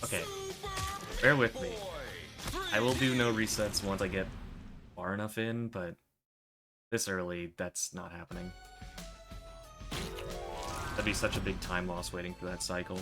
Okay, bear with me. I will do no resets once I get far enough in, but this early, that's not happening. That'd be such a big time loss waiting for that cycle.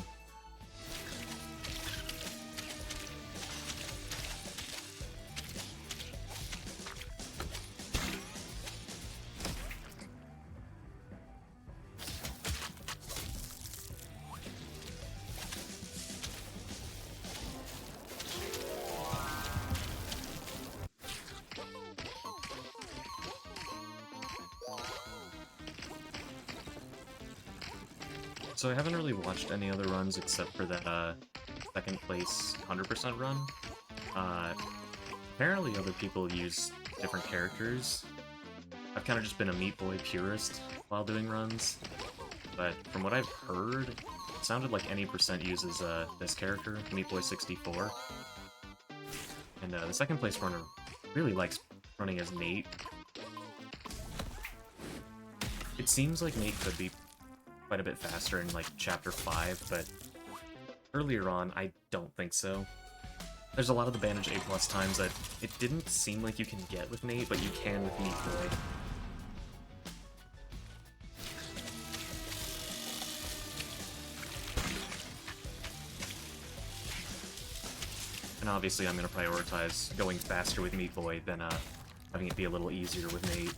So I haven't really watched any other runs except for that second place 100% run. Apparently other people use different characters. I've kind of just been a Meat Boy purist while doing runs, but from what I've heard, it sounded like any percent uses this character, Meat Boy 64. And the second place runner really likes running as Nate. It seems like Nate could be quite a bit faster in, like, Chapter 5, but earlier on, I don't think so. There's a lot of the Bandage A+ times that it didn't seem like you can get with Nate, but you can with Meat Boy. And obviously I'm going to prioritize going faster with Meat Boy than having it be a little easier with Nate.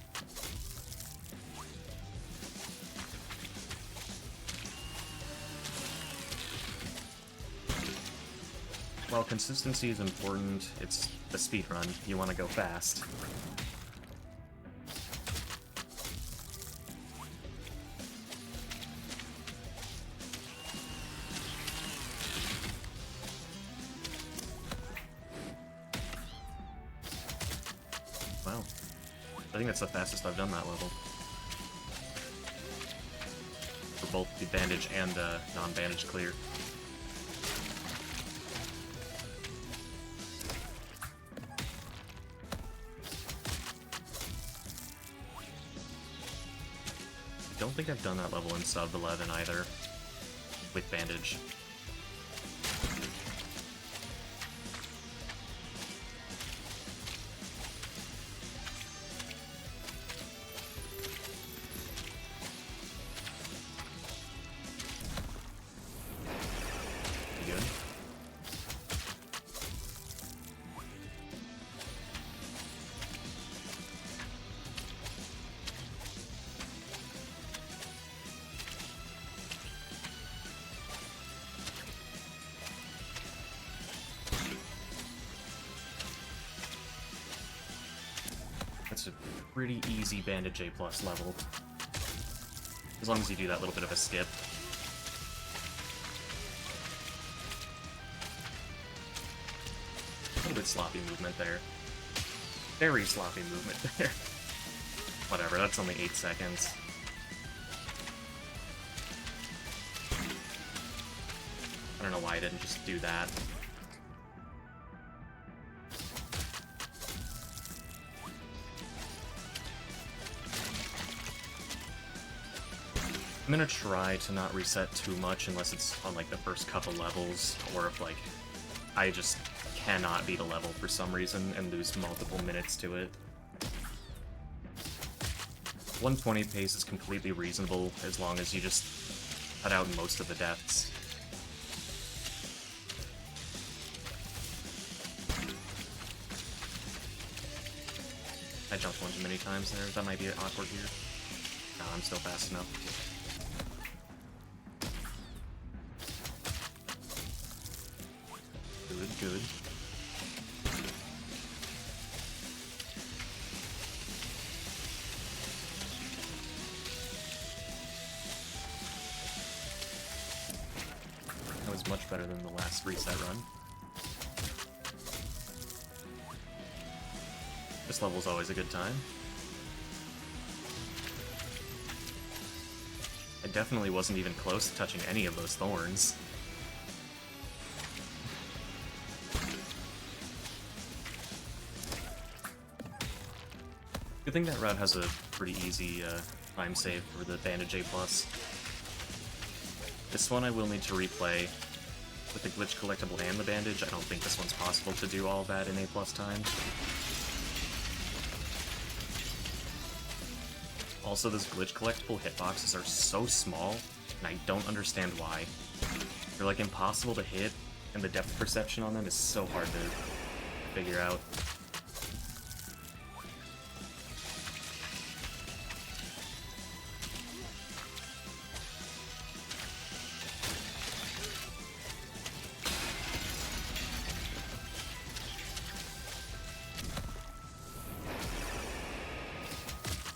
While consistency is important, it's a speedrun. You want to go fast. Wow. I think that's the fastest I've done that level. For both the bandage and non-bandage clear. I don't think I've done that level in sub 11 either, with bandage. You good? That's a pretty easy Bandage A+ level. As long as you do that little bit of a skip. A little bit sloppy movement there. Very sloppy movement there. Whatever, that's only 8 seconds. I don't know why I didn't just do that. I'm gonna try to not reset too much unless it's on, like, the first couple levels, or if, like, I just cannot beat a level for some reason and lose multiple minutes to it. 120 pace is completely reasonable as long as you just cut out most of the deaths. I jumped one too many times there. That might be awkward here. No, I'm still fast enough. Good. That was much better than the last reset run. This level's always a good time. I definitely wasn't even close to touching any of those thorns. Good thing that route has a pretty easy time save for the Bandage A+. This one I will need to replay, with the glitch collectible and the bandage. I don't think this one's possible to do all that in A+ time. Also, those glitch collectible hitboxes are so small, and I don't understand why. They're like impossible to hit, and the depth perception on them is so hard to figure out.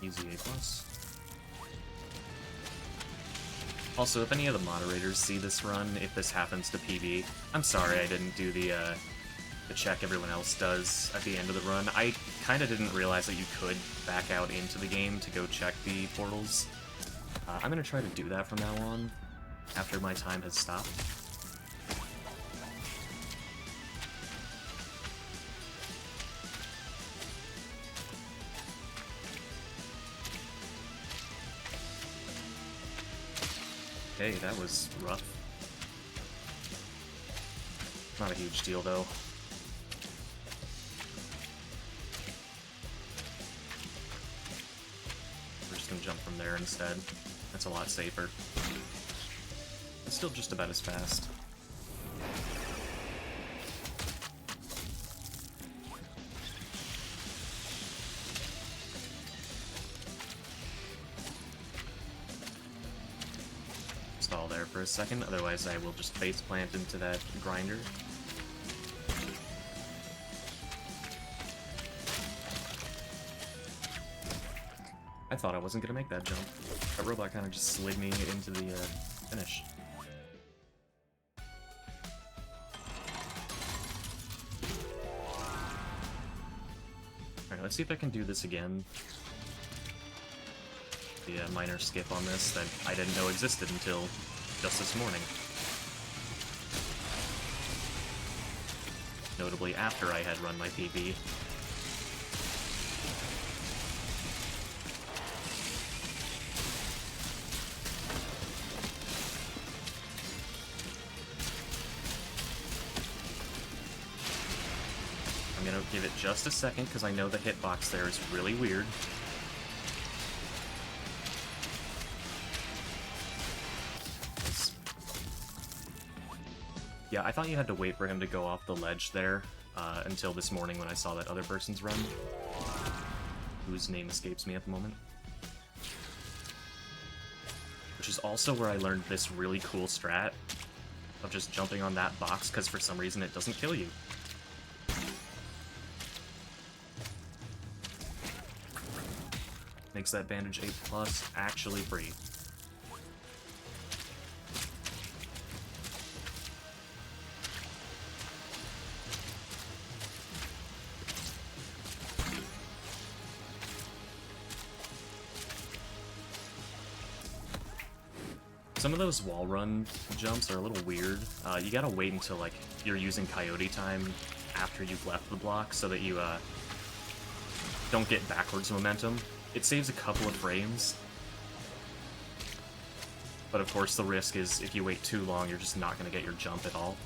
Easy A+. Also, if any of the moderators see this run, if this happens to PB, I'm sorry I didn't do the check everyone else does at the end of the run. I kind of didn't realize that you could back out into the game to go check the portals. I'm going to try to do that from now on, after my time has stopped. Okay, that was rough. Not a huge deal, though. We're just gonna jump from there instead. That's a lot safer. It's still just about as fast. Stall there for a second, otherwise I will just face plant into that grinder. I thought I wasn't gonna make that jump. That robot kind of just slid me into the finish. Alright, let's see if I can do this again. The minor skip on this that I didn't know existed until just this morning. Notably after I had run my PB. I'm gonna give it just a second because I know the hitbox there is really weird. Yeah, I thought you had to wait for him to go off the ledge there until this morning when I saw that other person's run, whose name escapes me at the moment. Which is also where I learned this really cool strat of just jumping on that box because for some reason it doesn't kill you. Makes that bandage 8+ actually free. Some of those wall run jumps are a little weird. You gotta wait until like you're using coyote time after you've left the block so that you don't get backwards momentum. It saves a couple of frames, but of course the risk is if you wait too long, you're just not gonna get your jump at all.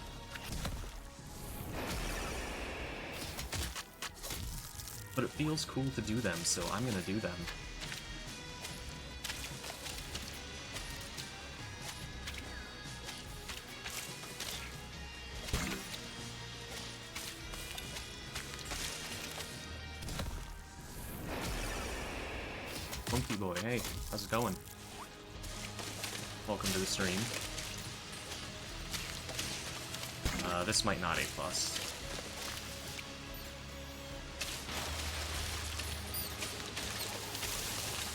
But it feels cool to do them, so I'm gonna do them. Funky boy, hey, how's it going? Welcome to the stream. This might not A+.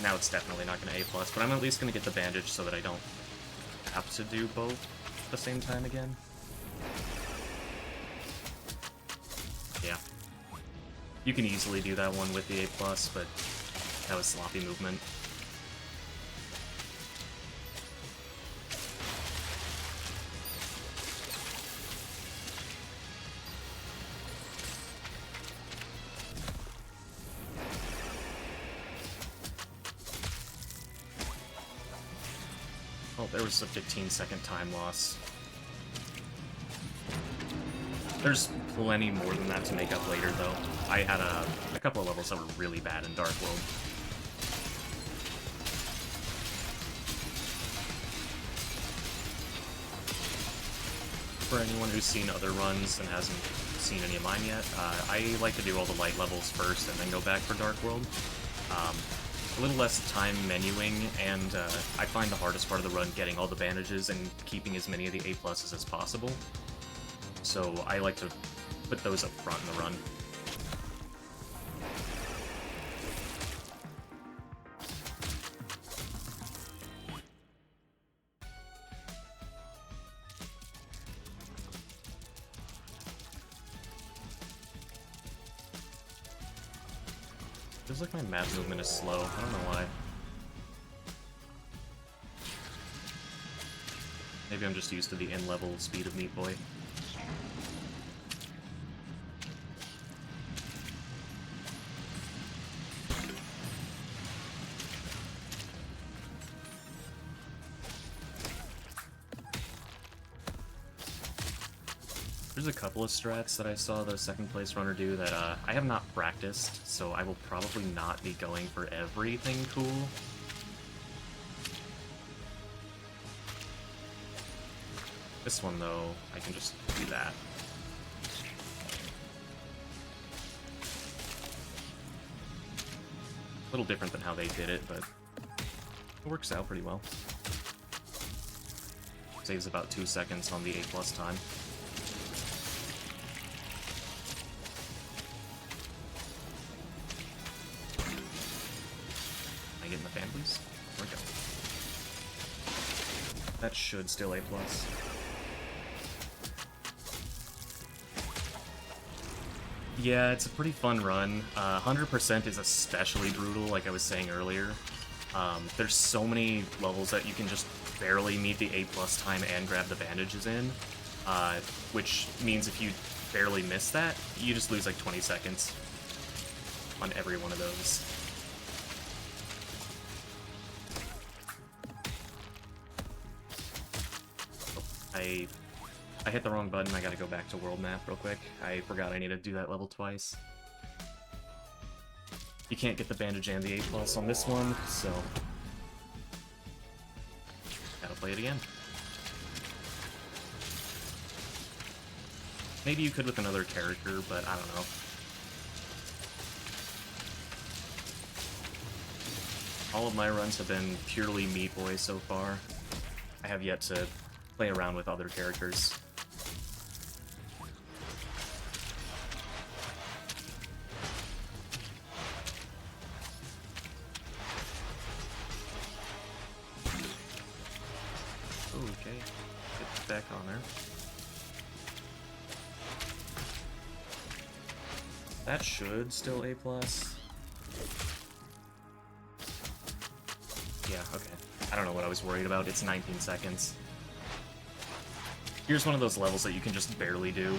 Now it's definitely not gonna A+, but I'm at least gonna get the bandage so that I don't have to do both at the same time again. Yeah. You can easily do that one with the A+, but that was sloppy movement. Oh, there was a 15-second time loss. There's plenty more than that to make up later, though. I had a couple of levels that were really bad in Dark World. For anyone who's seen other runs and hasn't seen any of mine yet, I like to do all the light levels first and then go back for Dark World. A little less time menuing, and I find the hardest part of the run getting all the bandages and keeping as many of the A+ as possible. So I like to put those up front in the run. Feels like my map movement is slow. I don't know why. Maybe I'm just used to the in-level speed of Meat Boy. There's a couple of strats that I saw the second place runner do that I have not practiced, so I will probably not be going for everything cool. This one, though, I can just do that. A little different than how they did it, but it works out pretty well. Saves about 2 seconds on the A+ time. Get in the fan, please. There we go. That should still A+. Yeah, it's a pretty fun run. 100% is especially brutal, like I was saying earlier. There's so many levels that you can just barely meet the A+ time and grab the bandages in, which means if you barely miss that, you just lose like 20 seconds on every one of those. I hit the wrong button. I gotta go back to world map real quick. I forgot I need to do that level twice. You can't get the bandage and the A+ on this one, so gotta play it again. Maybe you could with another character, but I don't know. All of my runs have been purely Meat Boy so far. I have yet to play around with other characters. Okay, get back on there. That should still A+. Yeah, okay. I don't know what I was worried about. It's 19 seconds. Here's one of those levels that you can just barely do.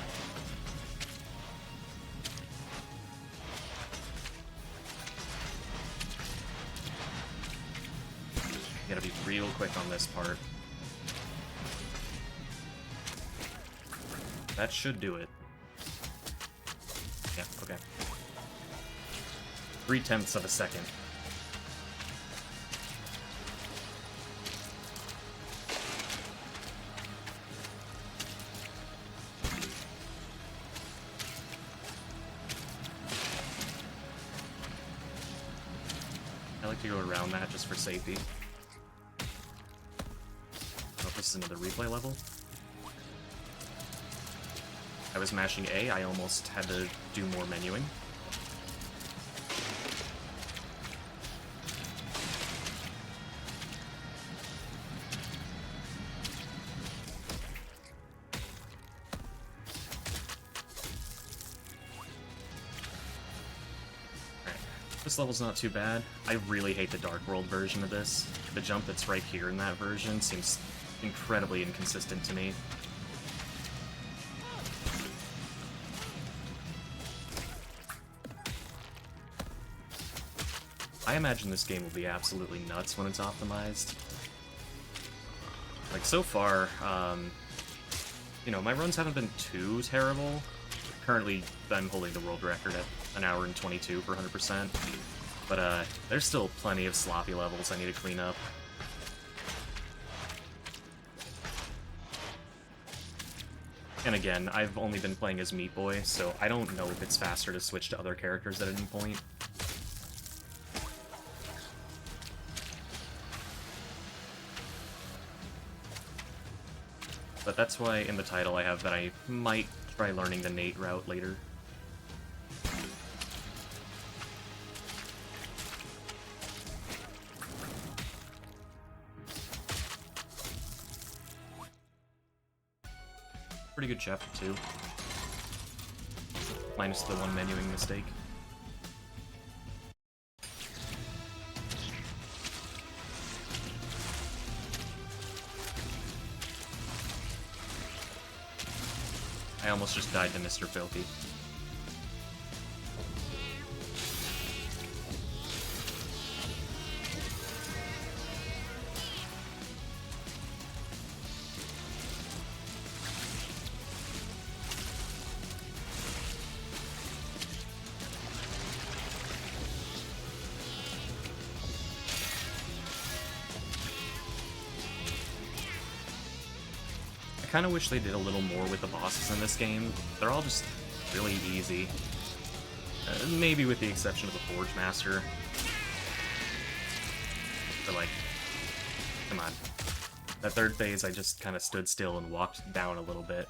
You gotta be real quick on this part. That should do it. Yeah, okay. 3/10 of a second. I like to go around that just for safety. Oh, this is another replay level. I was mashing A, I almost had to do more menuing. This level's not too bad. I really hate the Dark World version of this. The jump that's right here in that version seems incredibly inconsistent to me. I imagine this game will be absolutely nuts when it's optimized. Like, so far, you know, my runs haven't been too terrible. Currently, I'm holding the world record at 1 hour and 22 for 100%. But, there's still plenty of sloppy levels I need to clean up. And again, I've only been playing as Meat Boy, so I don't know if it's faster to switch to other characters at any point. But that's why in the title I have that I might try learning the Nate route later. Pretty good chapter 2. Minus the one menuing mistake. I almost just died to Mr. Filthy. I kind of wish they did a little more with the bosses in this game. They're all just really easy. Maybe with the exception of the Forge Master. But like, come on. That third phase I just kind of stood still and walked down a little bit.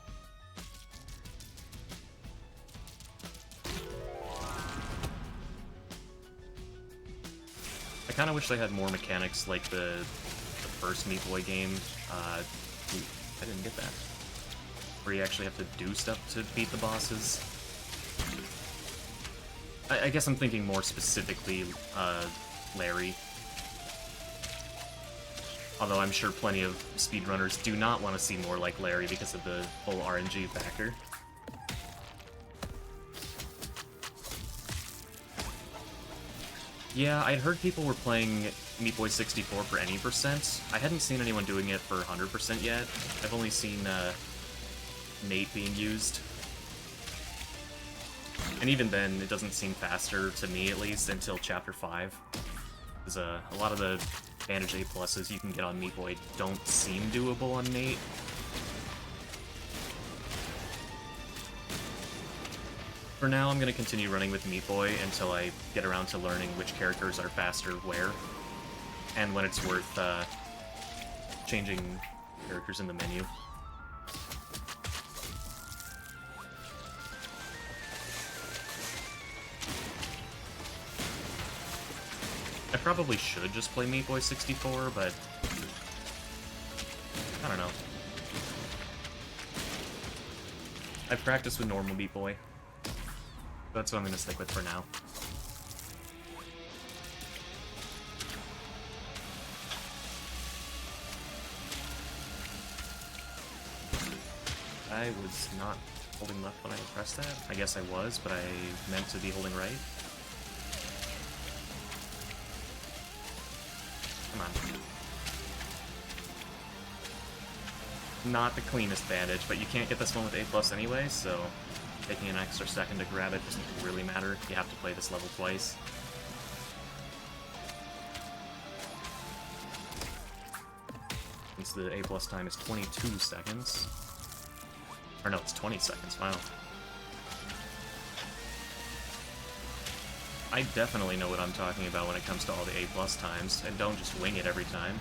I kind of wish they had more mechanics like the first Meat Boy game. I didn't get that. Where you actually have to do stuff to beat the bosses. I guess I'm thinking more specifically, Larry. Although I'm sure plenty of speedrunners do not want to see more like Larry because of the whole RNG factor. Yeah, I'd heard people were playing Meat Boy 64 for any percent. I hadn't seen anyone doing it for 100% yet. I've only seen Nate being used. And even then, it doesn't seem faster, to me at least, until Chapter 5. Because a lot of the Bandage A+s you can get on Meat Boy don't seem doable on Nate. For now, I'm going to continue running with Meat Boy until I get around to learning which characters are faster where, and when it's worth changing characters in the menu. I probably should just play Meat Boy 64, but I don't know. I've practiced with normal Meat Boy. That's what I'm going to stick with for now. I was not holding left when I pressed that. I guess I was, but I meant to be holding right. Come on. Not the cleanest bandage, but you can't get this one with A+ anyway, so taking an extra second to grab it doesn't really matter. You have to play this level twice. Since the A+ time is 22 seconds. Or no, it's 20 seconds, wow. I definitely know what I'm talking about when it comes to all the A+ times, and don't just wing it every time.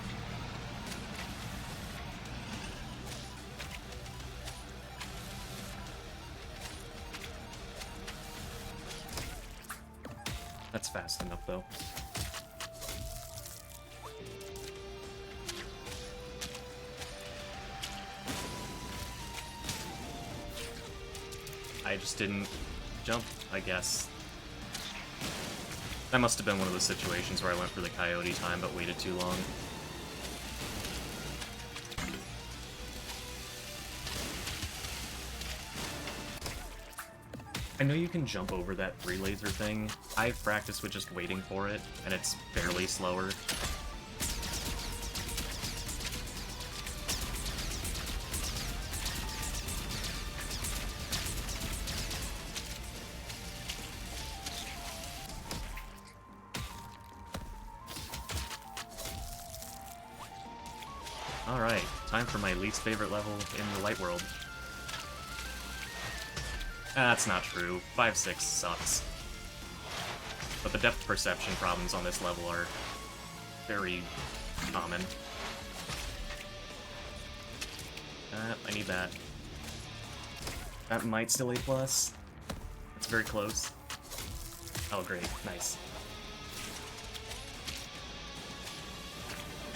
That's fast enough, though. I just didn't jump, I guess. That must have been one of those situations where I went for the coyote time but waited too long. I know you can jump over that 3-laser thing. I've practiced with just waiting for it, and it's barely slower. Alright, time for my least favorite level in the Light World. That's not true. 5-6 sucks. But the depth perception problems on this level are very common. I need that. That might still A+. It's very close. Oh, great. Nice.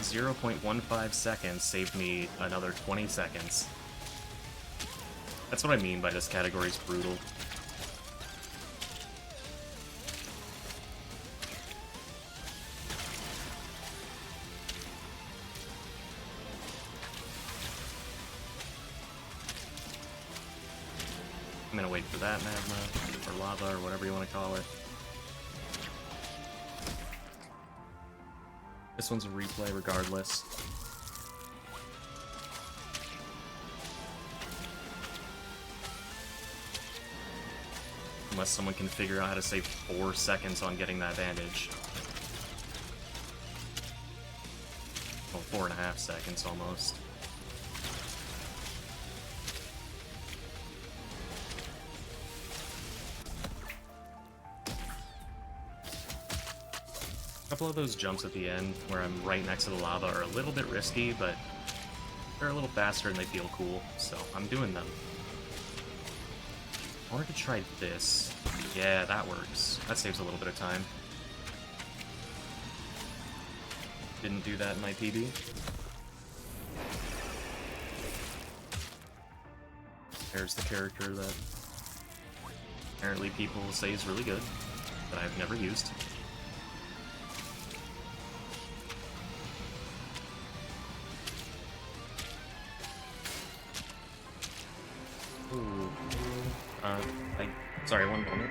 0.15 seconds saved me another 20 seconds. That's what I mean by this category's brutal. I'm gonna wait for that magma, or lava, or whatever you want to call it. This one's a replay regardless. Unless someone can figure out how to save 4 seconds on getting that bandage. Well, 4.5 seconds almost. A couple of those jumps at the end, where I'm right next to the lava, are a little bit risky, but they're a little faster and they feel cool, so I'm doing them. I wanted to try this. Yeah, that works. That saves a little bit of time. Didn't do that in my PB. There's the character that apparently people say is really good, that I've never used. Ooh. Sorry, one moment.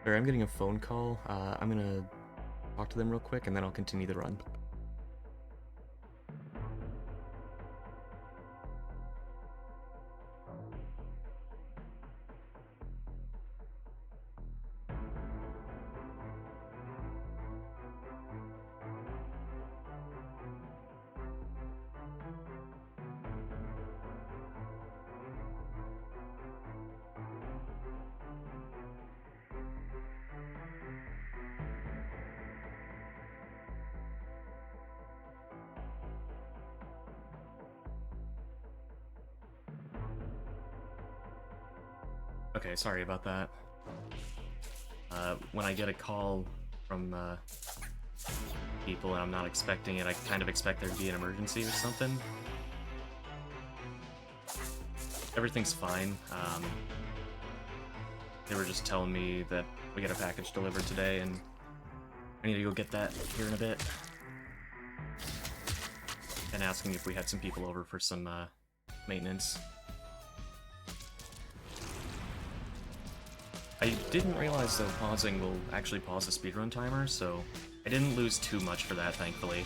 Alright, I'm getting a phone call. I'm gonna talk to them real quick, and then I'll continue the run. Okay, sorry about that. When I get a call from people and I'm not expecting it, I kind of expect there to be an emergency or something. Everything's fine. They were just telling me that we get a package delivered today and I need to go get that here in a bit. And asking if we had some people over for some maintenance. I didn't realize that pausing will actually pause the speedrun timer, so I didn't lose too much for that, thankfully.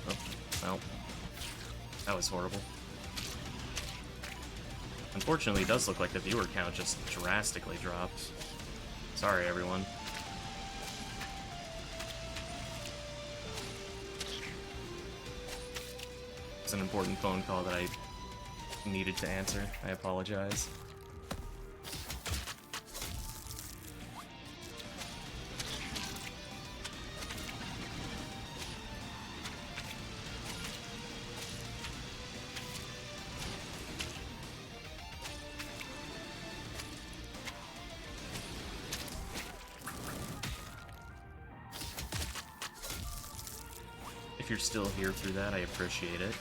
Oh, well, that was horrible. Unfortunately, it does look like the viewer count just drastically dropped. Sorry, everyone. It's an important phone call that I needed to answer. I apologize. If you're still here through that, I appreciate it.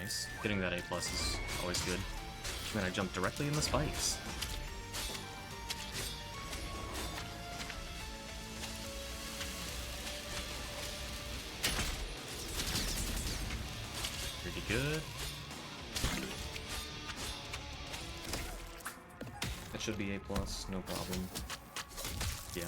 Nice. Getting that A+ is always good. And then I jump directly in the spikes. Pretty good. That should be A+, no problem. Yeah.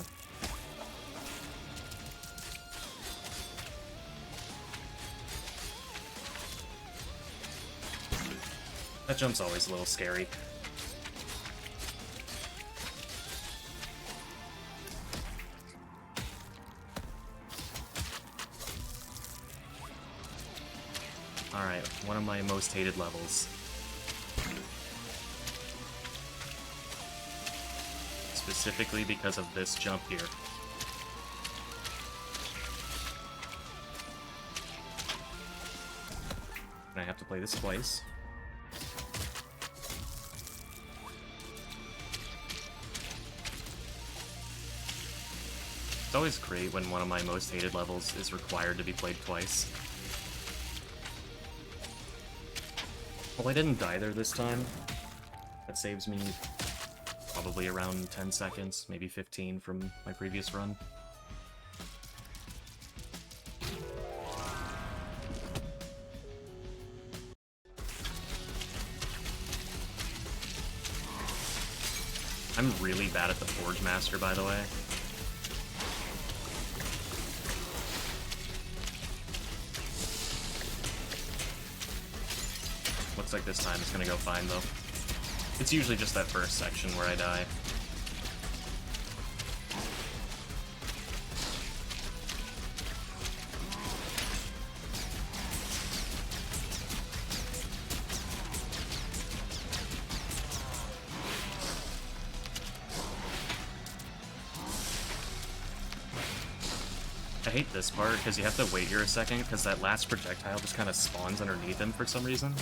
That jump's always a little scary. Alright, one of my most hated levels. Specifically because of this jump here. And I have to play this twice. It's always great when one of my most hated levels is required to be played twice. Well, I didn't die there this time. That saves me probably around 10 seconds, maybe 15 from my previous run. I'm really bad at the Forge Master, by the way. Looks like this time it's gonna go fine, though. It's usually just that first section where I die. I hate this part, because you have to wait here a second, because that last projectile just kind of spawns underneath him for some reason.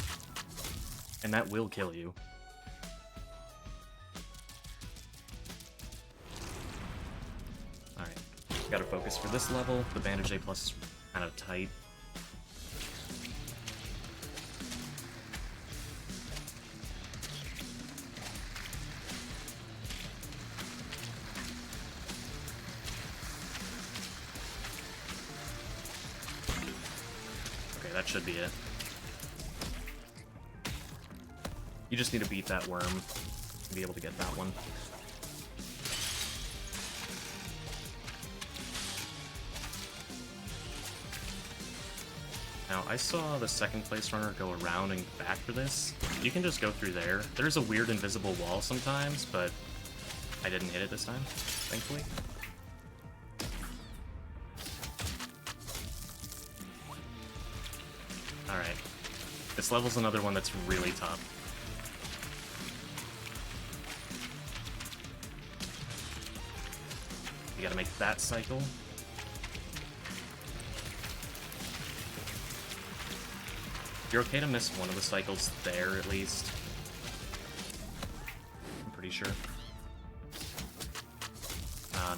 And that will kill you. Alright, gotta focus for this level. The Bandage A+ is kind of tight. Okay, that should be it. You just need to beat that worm to be able to get that one. Now, I saw the second place runner go around and back for this. You can just go through there. There's a weird invisible wall sometimes, but I didn't hit it this time, thankfully. Alright. This level's another one that's really tough. You gotta make that cycle. You're okay to miss one of the cycles there, at least. I'm pretty sure.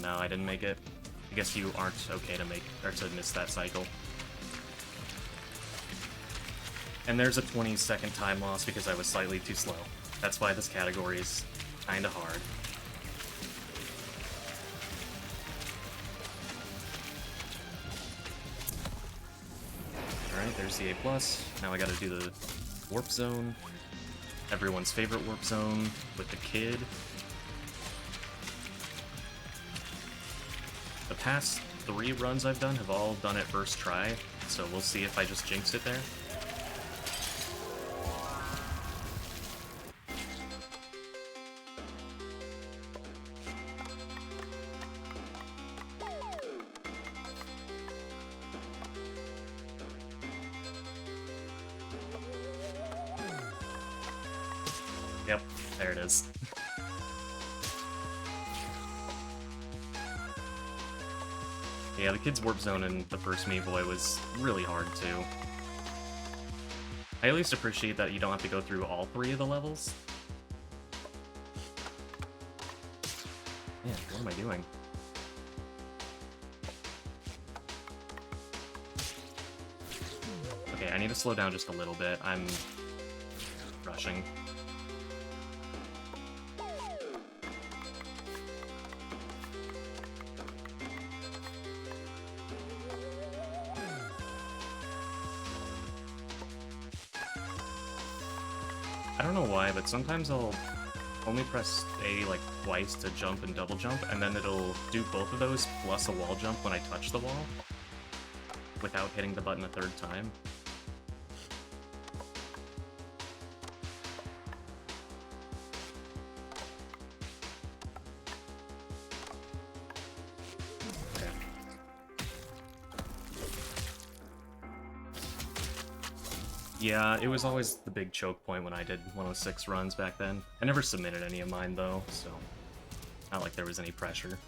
No, I didn't make it. I guess you aren't okay to make, or to miss that cycle. And there's a 20-second time loss because I was slightly too slow. That's why this category is kinda hard. Alright, there's the A+. Now I gotta do the warp zone. Everyone's favorite warp zone with the kid. The past 3 runs I've done have all done it first try, so we'll see if I just jinx it there. Yep, there it is. Yeah, the kid's warp zone in the first Meat Boy was really hard too. I at least appreciate that you don't have to go through all 3 of the levels. Man, what am I doing? Okay, I need to slow down just a little bit. I'm rushing. I don't know why, but sometimes I'll only press A like twice to jump and double jump, and then it'll do both of those plus a wall jump when I touch the wall, without hitting the button a third time. Yeah, it was always the big choke point when I did 106 runs back then. I never submitted any of mine though, so not like there was any pressure.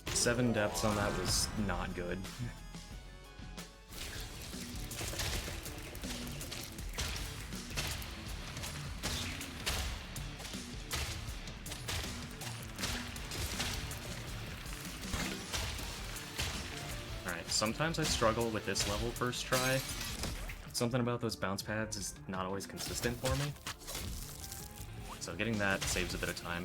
7 depths on that was not good. Alright, sometimes I struggle with this level first try. Something about those bounce pads is not always consistent for me. So getting that saves a bit of time.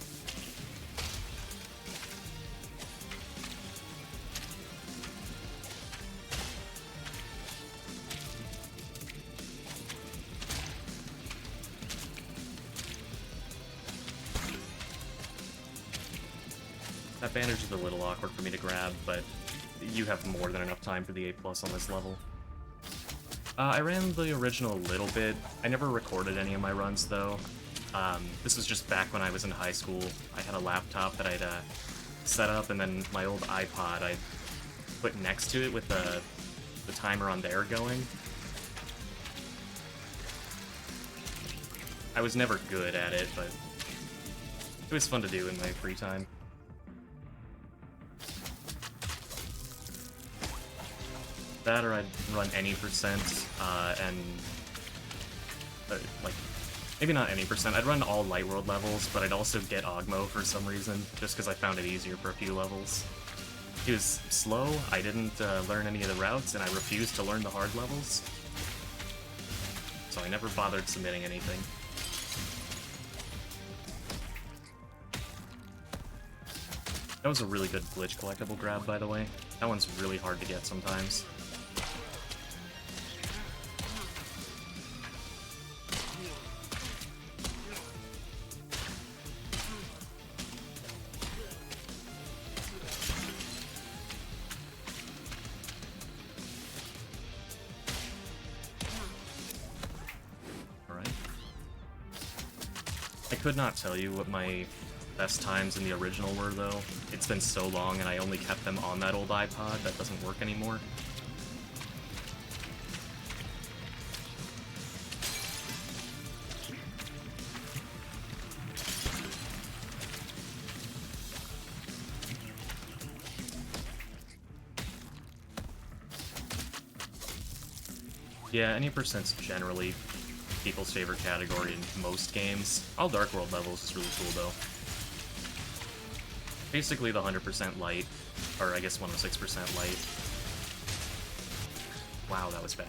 That bandage is a little awkward for me to grab, but you have more than enough time for the A+ on this level. I ran the original a little bit. I never recorded any of my runs, though. This was just back when I was in high school. I had a laptop that I'd set up, and then my old iPod I put next to it with the timer on there going. I was never good at it, but it was fun to do in my free time. That, or I'd run any percent, and like, maybe not any percent, I'd run all Light World levels, but I'd also get Ogmo for some reason, just because I found it easier for a few levels. He was slow, I didn't learn any of the routes, and I refused to learn the hard levels, so I never bothered submitting anything. That was a really good glitch collectible grab, by the way. That one's really hard to get sometimes. I could not tell you what my best times in the original were, though. It's been so long, and I only kept them on that old iPod that doesn't work anymore. Yeah, any percent's generally people's favorite category in most games. All Dark World levels is really cool, though. Basically the 100% light, or I guess 106% light. Wow, that was bad.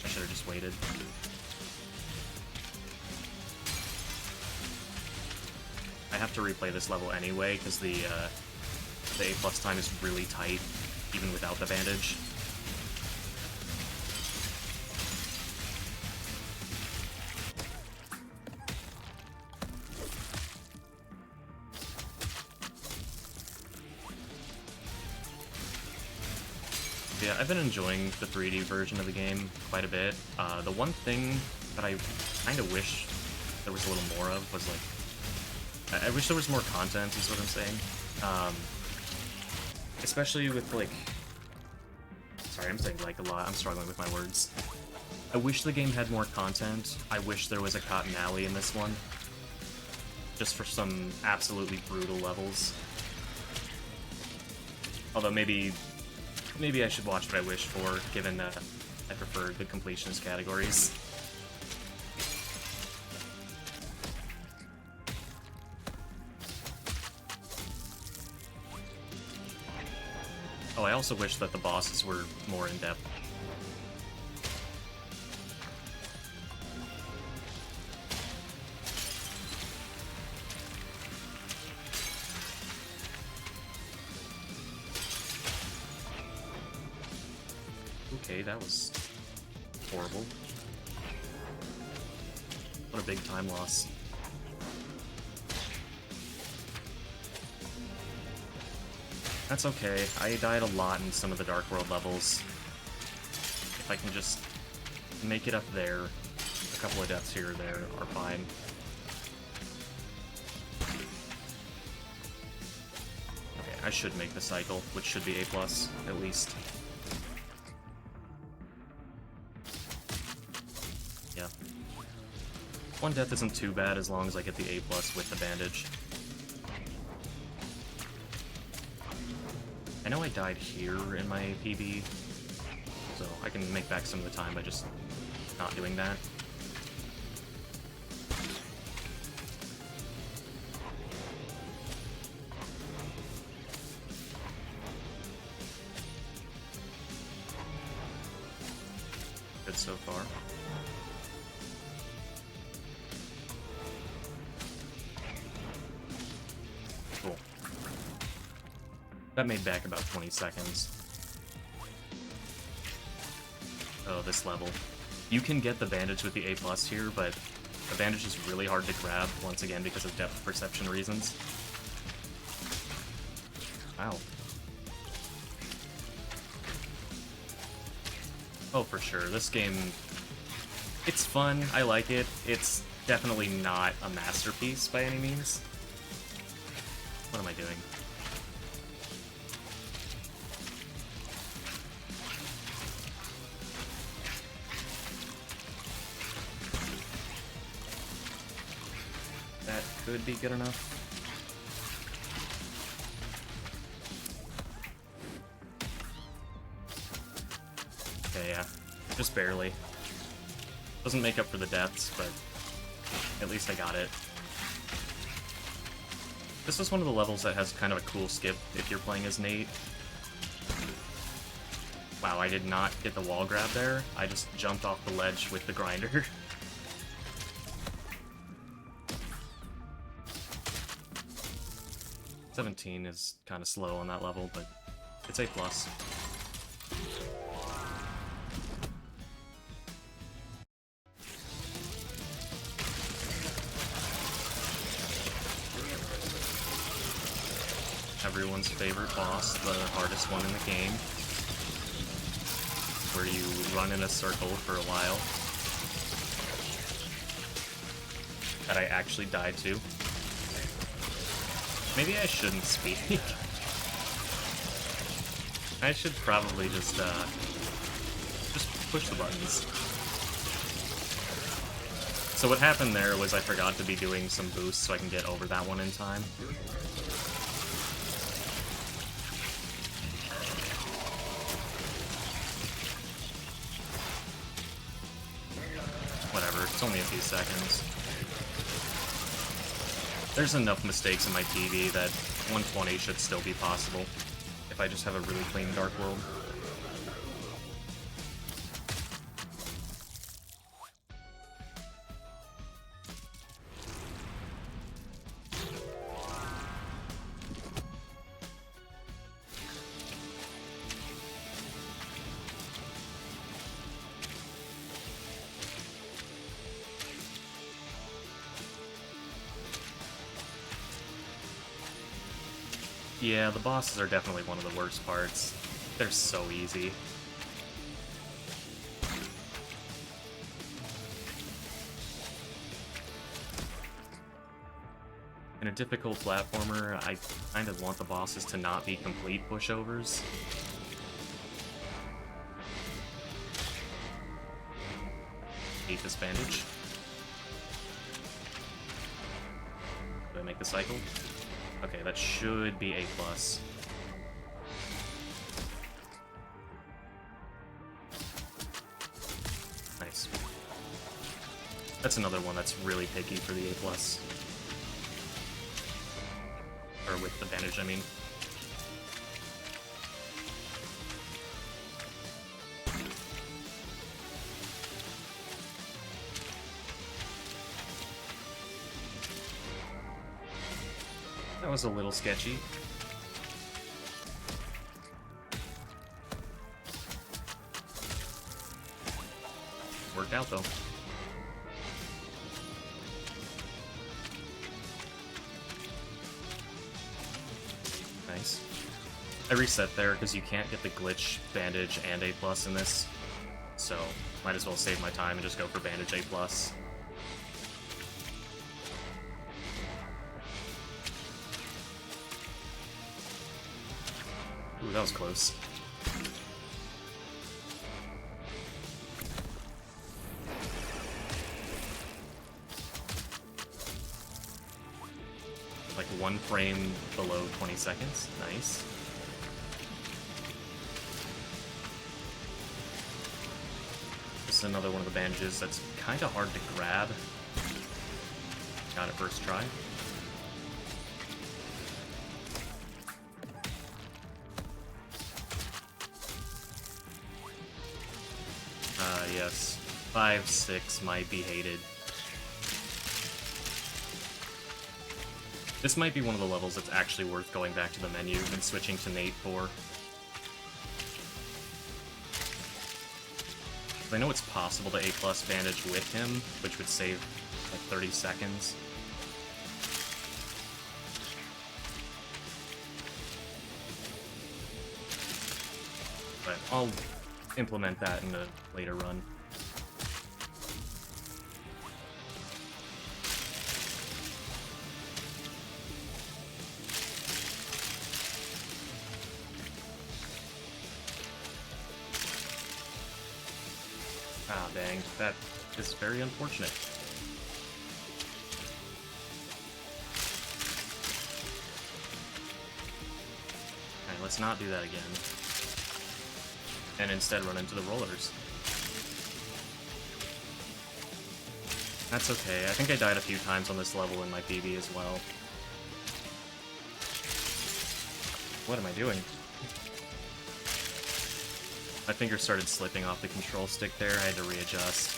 I should have just waited. I have to replay this level anyway, because the A+ time is really tight, even without the bandage. Yeah, I've been enjoying the 3D version of the game quite a bit. The one thing that I kind of wish there was a little more of was, like, I wish there was more content, is what I'm saying. Especially with, like... Sorry, I'm saying like a lot. I'm struggling with my words. I wish the game had more content. I wish there was a Cotton Alley in this one. Just for some absolutely brutal levels. Although maybe I should watch what I wish for, given that I prefer the completionist categories. Oh, I also wish that the bosses were more in-depth. Okay, that was horrible. What a big time loss. That's okay. I died a lot in some of the Dark World levels. If I can just make it up there, a couple of deaths here or there are fine. Okay, I should make the cycle, which should be A+, at least. Yeah. One death isn't too bad as long as I get the A+ with the bandage. I know I died here in my PB, so I can make back some of the time by just not doing that. Good so far. Cool. That made back about 20 seconds. Oh, this level. You can get the bandage with the A+ here, but the bandage is really hard to grab, once again, because of depth perception reasons. Wow. Oh, for sure. This game, it's fun. I like it. It's definitely not a masterpiece by any means. What am I doing? That could be good enough. Okay, yeah. Just barely. Doesn't make up for the deaths, but at least I got it. This is one of the levels that has kind of a cool skip if you're playing as Nate. Wow, I did not get the wall grab there. I just jumped off the ledge with the grinder. $17 is kind of slow on that level, but it's A+. Everyone's favorite boss, the hardest one in the game, where you run in a circle for a while. That I actually died to. Maybe I shouldn't speak. I should probably just push the buttons. So what happened there was I forgot to be doing some boosts so I can get over that one in time. Whatever, it's only a few seconds. There's enough mistakes in my PB that 120 should still be possible, if I just have a really clean Dark World. Yeah, the bosses are definitely one of the worst parts. They're so easy. In a difficult platformer, I kind of want the bosses to not be complete pushovers. Hate this bandage. Do I make the cycle? Okay, that should be A+. Nice. That's another one that's really picky for the A+. Or with the bandage, I mean. That was a little sketchy. work out, though. Nice. I reset there because you can't get the glitch bandage and A+ in this, so might as well save my time and just go for bandage A+. Ooh, that was close. Like 1 frame below 20 seconds. Nice. This is another one of the bandages that's kind of hard to grab. Got it first try. Yes. 5-6 might be hated. This might be one of the levels that's actually worth going back to the menu and switching to Nate for. I know it's possible to A+ bandage with him, which would save like 30 seconds. But I'll implement that in a later run. Ah, dang. That is very unfortunate. Alright, let's not do that again. And instead run into the rollers. That's okay. I think I died a few times on this level in my PB as well. What am I doing? My finger started slipping off the control stick there. I had to readjust.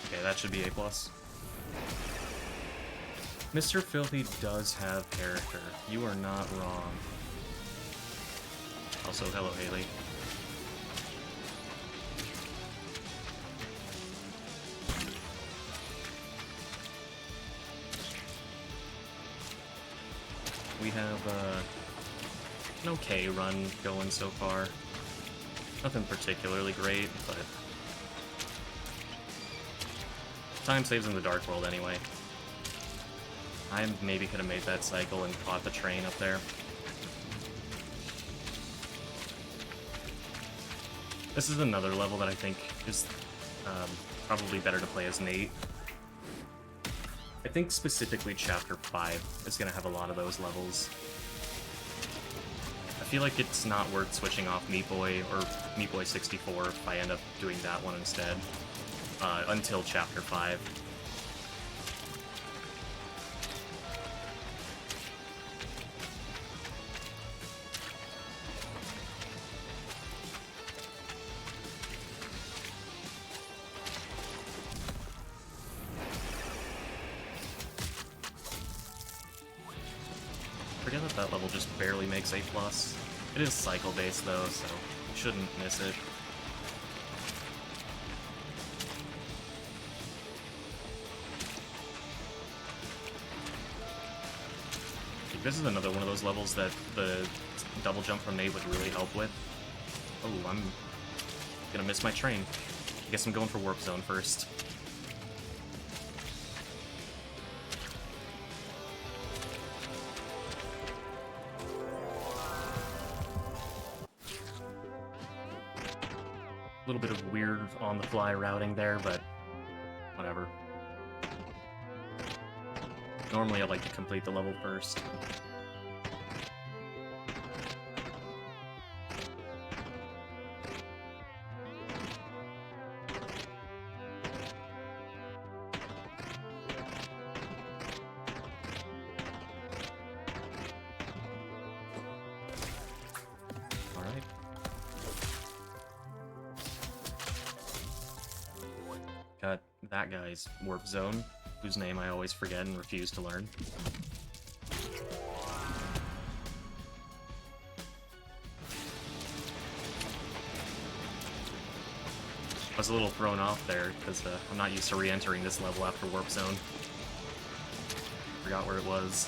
Okay, that should be A+. Mr. Filthy does have character. You are not wrong. Also, hello, Haley. We have an okay run going so far. Nothing particularly great, but time saves in the Dark World anyway. I maybe could have made that cycle and caught the train up there. This is another level that I think is probably better to play as Nate. I think specifically Chapter 5 is going to have a lot of those levels. I feel like it's not worth switching off Meat Boy or Meat Boy 64 if I end up doing that one instead, until Chapter 5. Forget that that level just barely makes A+. It is cycle-based though, so you shouldn't miss it. This is another one of those levels that the double jump from Nate would really help with. Oh, I'm gonna miss my train. I guess I'm going for Warp Zone first. A little bit of weird on-the-fly routing there, but whatever. Normally I like to complete the level first. that guy's warp zone, whose name I always forget and refuse to learn. I was a little thrown off there, because I'm not used to re-entering this level after warp zone. Forgot where it was.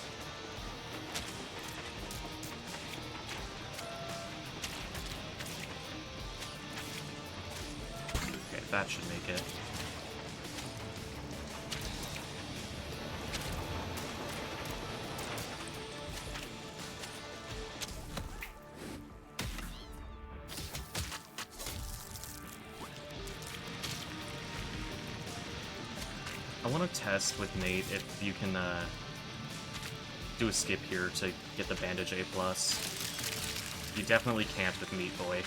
Okay, that should make it. I want to test with Nate if you can do a skip here to get the bandage A+. You definitely can't with Meat Boy.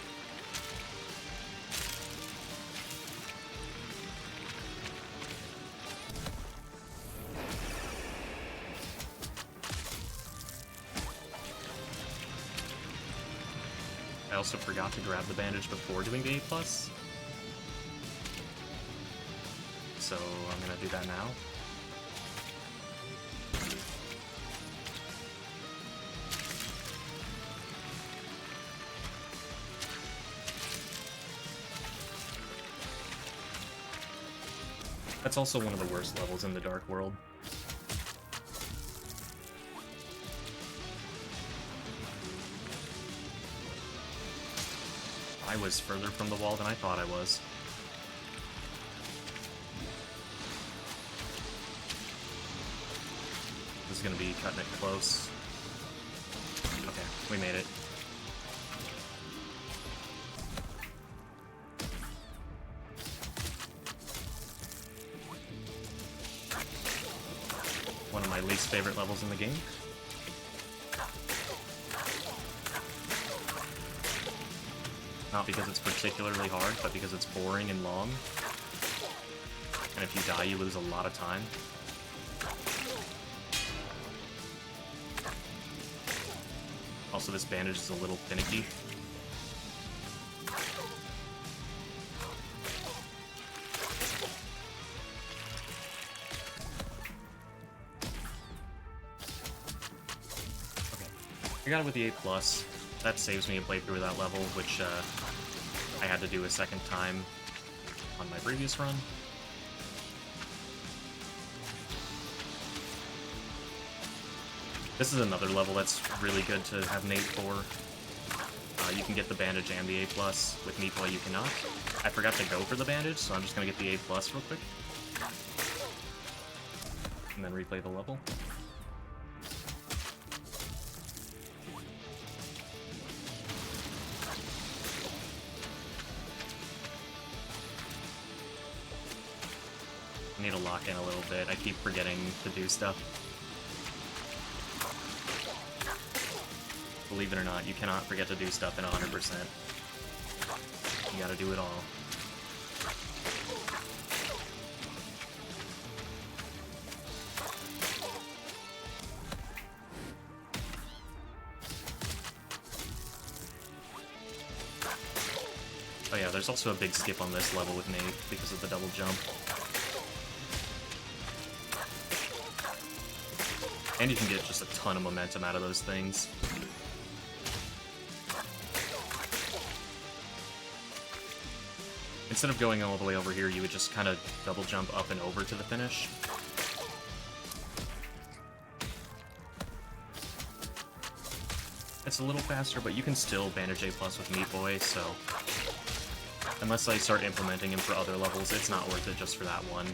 I also forgot to grab the bandage before doing the A+. So I'm gonna do that now. That's also one of the worst levels in the Dark World. I was further from the wall than I thought I was. This is gonna be cutting it close. Okay, we made it. One of my least favorite levels in the game. Not because it's particularly hard, but because it's boring and long. And if you die, you lose a lot of time. Also, this bandage is a little finicky. Okay, I got it with the A+. That saves me a playthrough of that level, which I had to do a second time on my previous run. This is another level that's really good to have Nate for. You can get the bandage and the A+. With Meat Boy, you cannot. I forgot to go for the bandage, so I'm just going to get the A+ real quick. And then replay the level. I need to lock in a little bit. I keep forgetting to do stuff. Believe it or not, you cannot forget to do stuff in 100%. You gotta do it all. Oh yeah, there's also a big skip on this level with Nate because of the double jump. And you can get just a ton of momentum out of those things. Instead of going all the way over here, you would just kind of double jump up and over to the finish. It's a little faster, but you can still bandage A+ with Meat Boy, so unless I start implementing him for other levels, it's not worth it just for that one.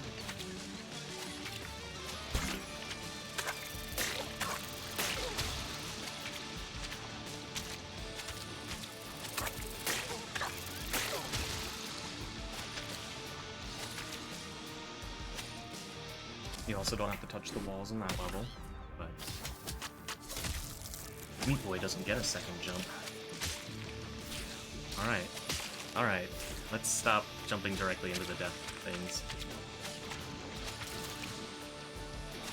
You also don't have to touch the walls in that level, but Meat Boy doesn't get a second jump. Alright, let's stop jumping directly into the death things.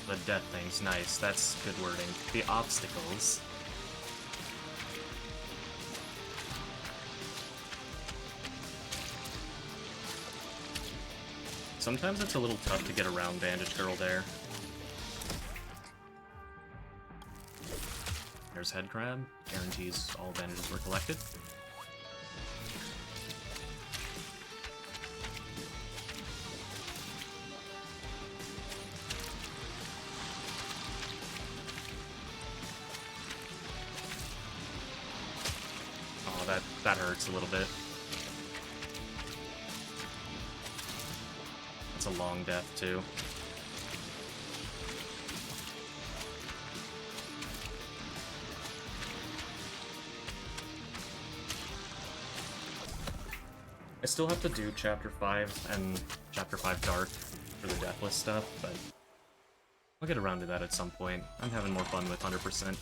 The death things, nice, that's good wording. The obstacles. Sometimes it's a little tough to get around Bandage Girl there. There's Head Crab. Guarantees all bandages were collected. Oh, that hurts a little bit. That's a long death, too. I still have to do Chapter 5 and Chapter 5 Dark for the Deathless stuff, but I'll get around to that at some point. I'm having more fun with 100%.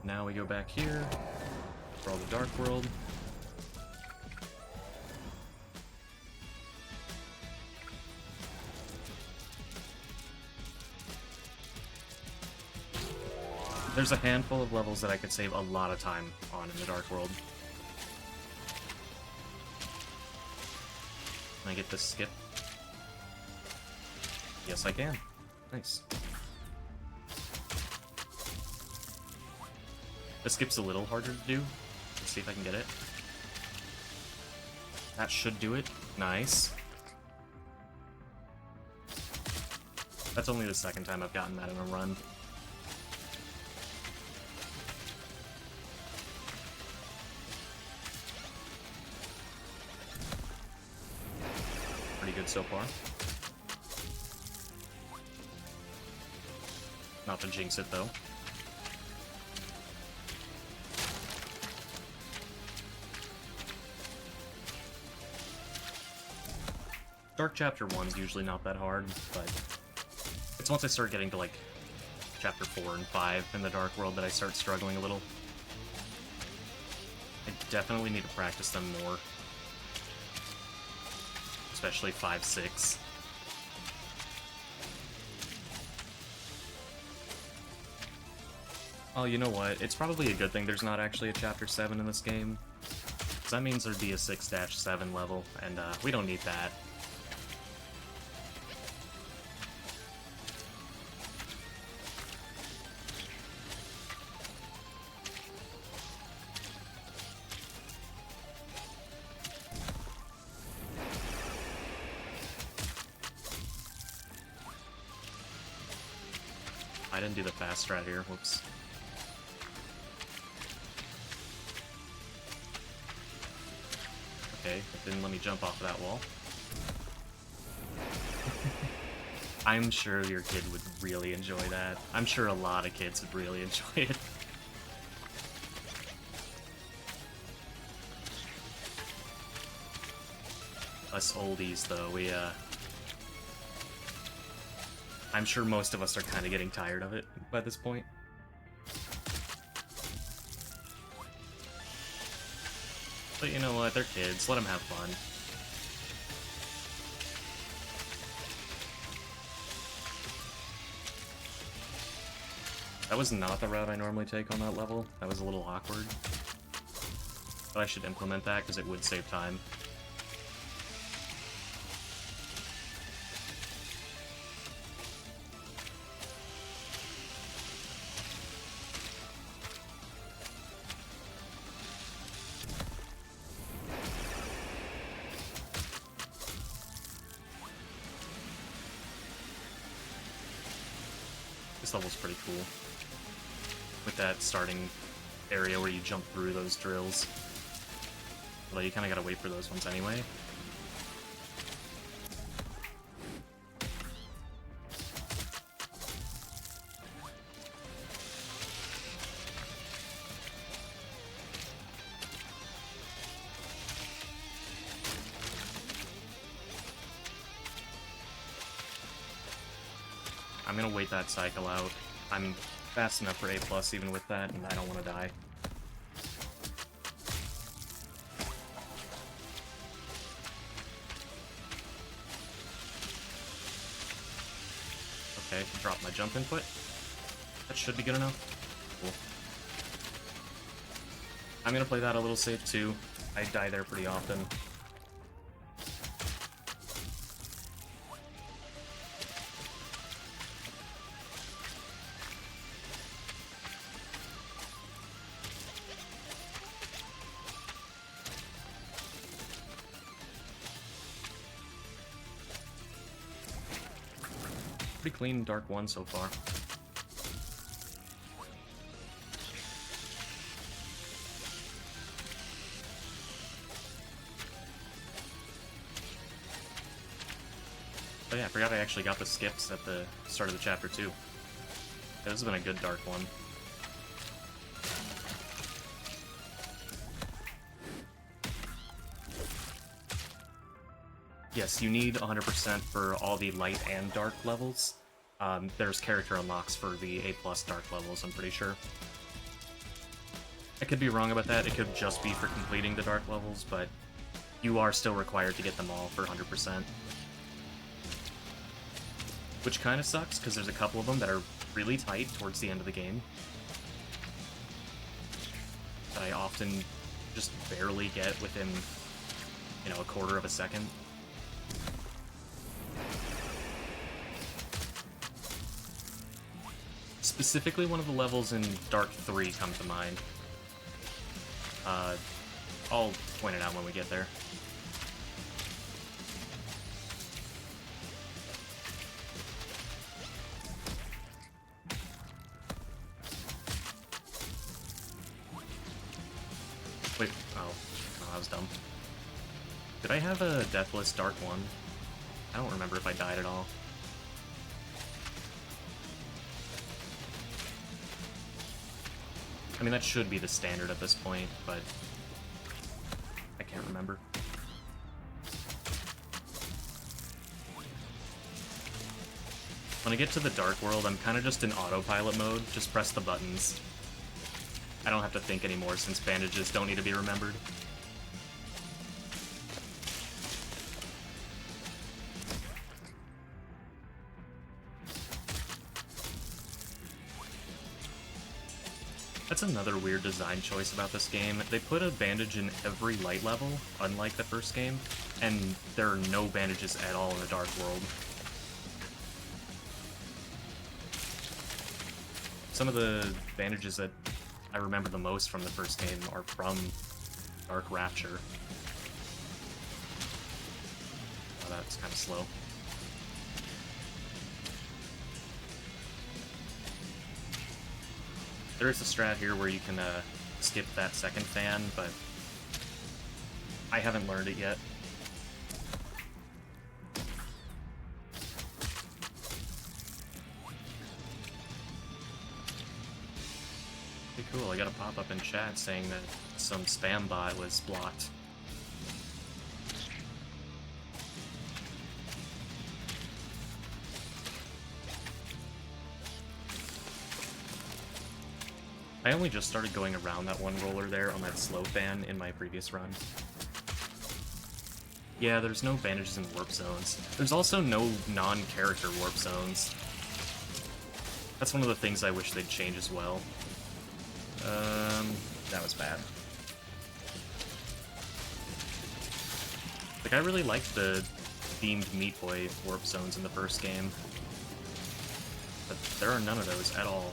Now we go back here for all the Dark World. There's a handful of levels that I could save a lot of time on in the Dark World. Can I get this skip? Yes, I can. Nice. The skip's a little harder to do. Let's see if I can get it. That should do it. Nice. That's only the second time I've gotten that in a run. Pretty good so far. Not to jinx it, though. Dark Chapter 1's usually not that hard, but it's once I start getting to, like, Chapter 4 and 5 in the Dark World that I start struggling a little. I definitely need to practice them more. Especially 5, 6. Oh, you know what? It's probably a good thing there's not actually a Chapter 7 in this game. Because that means there'd be a 6-7 level, and we don't need that. I didn't do the fast strat here, whoops. Okay, it didn't let me jump off of that wall. I'm sure your kid would really enjoy that. I'm sure a lot of kids would really enjoy it. Us oldies, though, I'm sure most of us are kind of getting tired of it by this point. But you know what, they're kids, let them have fun. That was not the route I normally take on that level. That was a little awkward. But I should implement that because it would save time. This level's pretty cool. With that starting area where you jump through those drills. Although you kind of gotta wait for those ones anyway. I'm gonna wait that cycle out. I'm fast enough for A+ even with that, and I don't want to die. Okay, drop my jump input. That should be good enough. Cool. I'm gonna play that a little safe too. I die there pretty often. Pretty clean Dark 1 so far. Oh yeah, I forgot I actually got the skips at the start of the chapter too. Yeah, this has been a good Dark 1. Yes, you need 100% for all the light and dark levels. There's character unlocks for the A+ dark levels, I'm pretty sure. I could be wrong about that, it could just be for completing the dark levels, but you are still required to get them all for 100%. Which kind of sucks, because there's a couple of them that are really tight towards the end of the game. That I often just barely get within, you know, a quarter of a second. Specifically, one of the levels in Dark 3 come to mind. I'll point it out when we get there. Wait, oh, that was dumb. Did I have a Deathless Dark 1? I don't remember if I died at all. I mean, that should be the standard at this point, but I can't remember. When I get to the Dark World, I'm kind of just in autopilot mode, just press the buttons. I don't have to think anymore since bandages don't need to be remembered. That's another weird design choice about this game. They put a bandage in every light level, unlike the first game, and there are no bandages at all in the Dark World. Some of the bandages that I remember the most from the first game are from Dark Rapture. Oh, that's kind of slow. There is a strat here where you can skip that second fan, but I haven't learned it yet. Okay, cool. I got a pop-up in chat saying that some spam bot was blocked. I only just started going around that one roller there on that slow fan in my previous run. Yeah, there's no bandages in warp zones. There's also no non-character warp zones. That's one of the things I wish they'd change as well. That was bad. Like, I really liked the themed Meat Boy warp zones in the first game. But there are none of those at all.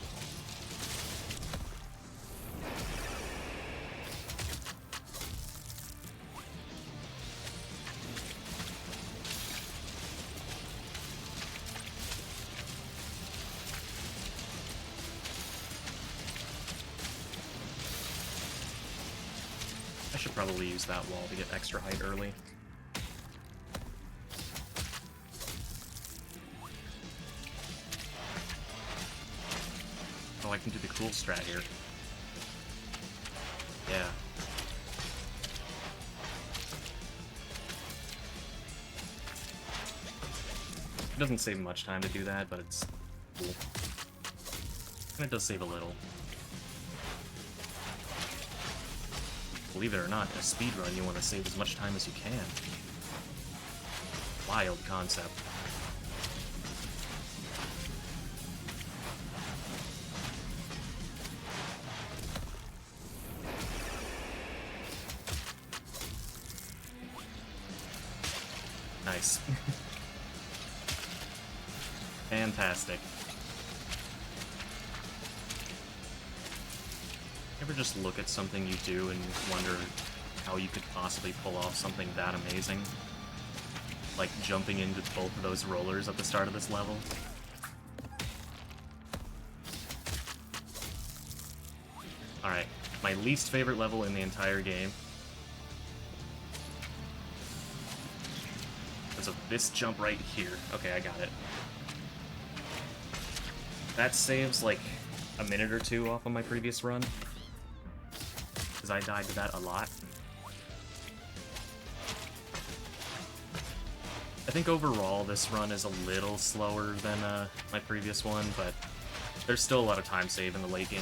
I should probably use that wall to get extra height early. Oh, I can do the cool strat here. Yeah. It doesn't save much time to do that, but it's cool. And it does save a little. Believe it or not, in a speedrun you want to save as much time as you can. Wild concept. Nice. Fantastic. Ever just look at something you do and wonder how you could possibly pull off something that amazing? Like jumping into both of those rollers at the start of this level? My least favorite level in the entire game. Because of this jump right here. Okay, I got it. That saves like a minute or two off of my previous run. Because I died to that a lot. I think overall this run is a little slower than my previous one, but there's still a lot of time save in the late game.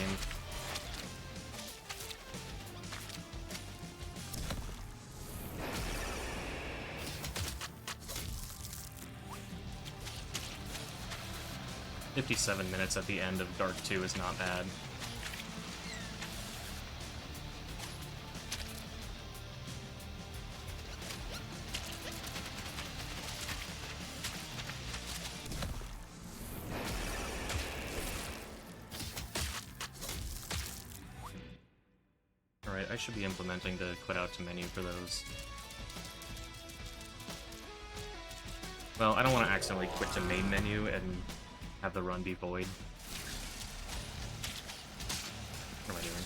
"57 minutes at the end of Dark 2 is not bad. Alright, I should be implementing the quit out to menu for those. Well, I don't want to accidentally quit to main menu and have the run be void. What am I doing?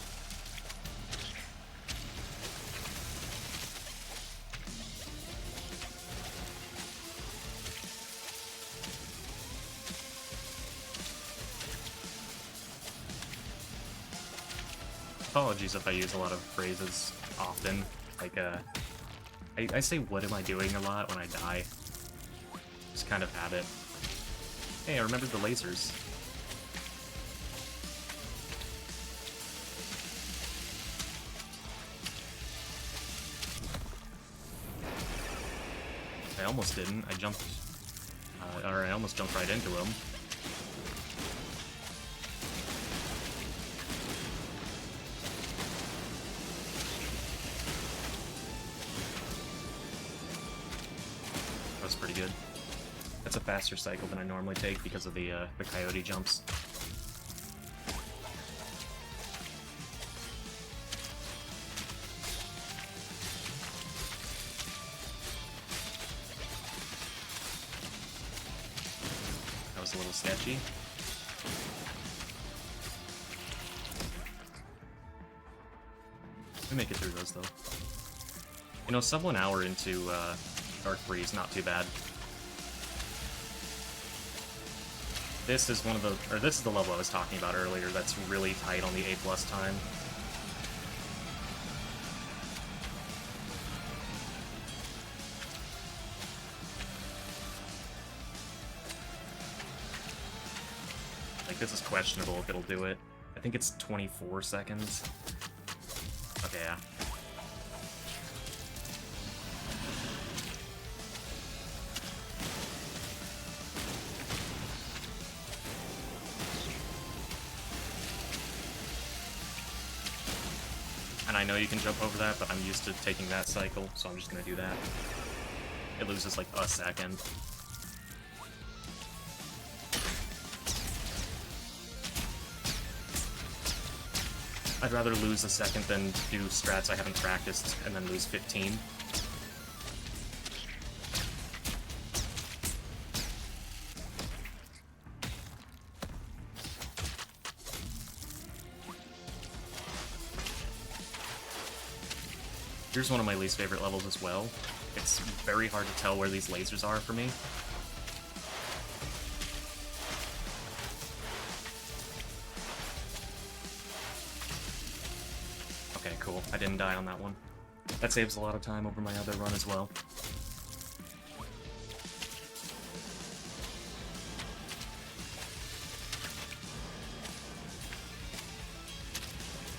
Apologies if I use a lot of phrases often. Like, I say "what am I doing" a lot when I die. Just kind of habit. Hey, I remembered the lasers. I almost didn't. I jumped... or I almost jumped right into him. That was pretty good. That's a faster cycle than I normally take because of the coyote jumps. That was a little sketchy. We make it through those, though. You know, sub 1 hour into Dark 3 is not too bad. This is one of the, or this is the level I was talking about earlier that's really tight on the A+ time. Like, this is questionable if it'll do it. I think it's 24 seconds. Okay, yeah. And I know you can jump over that, but I'm used to taking that cycle, so I'm just gonna do that. It loses like a second. I'd rather lose a second than do strats I haven't practiced and then lose 15. Here's one of my least favorite levels as well. It's very hard to tell where these lasers are for me. Okay, cool. I didn't die on that one. That saves a lot of time over my other run as well.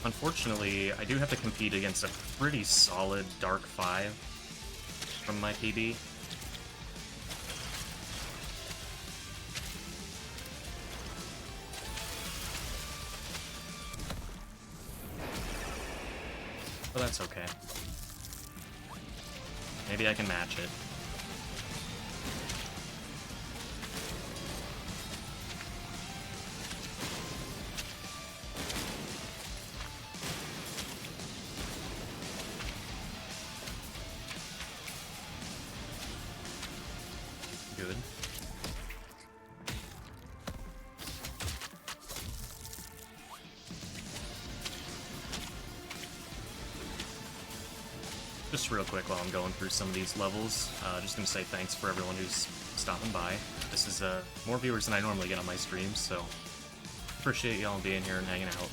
Unfortunately, I do have to compete against a pretty solid Dark 5 from my PB. But that's okay. Maybe I can match it. Good. just real quick while I'm going through some of these levels, just gonna say thanks for everyone who's stopping by. This is more viewers than I normally get on my streams, so appreciate y'all being here and hanging out.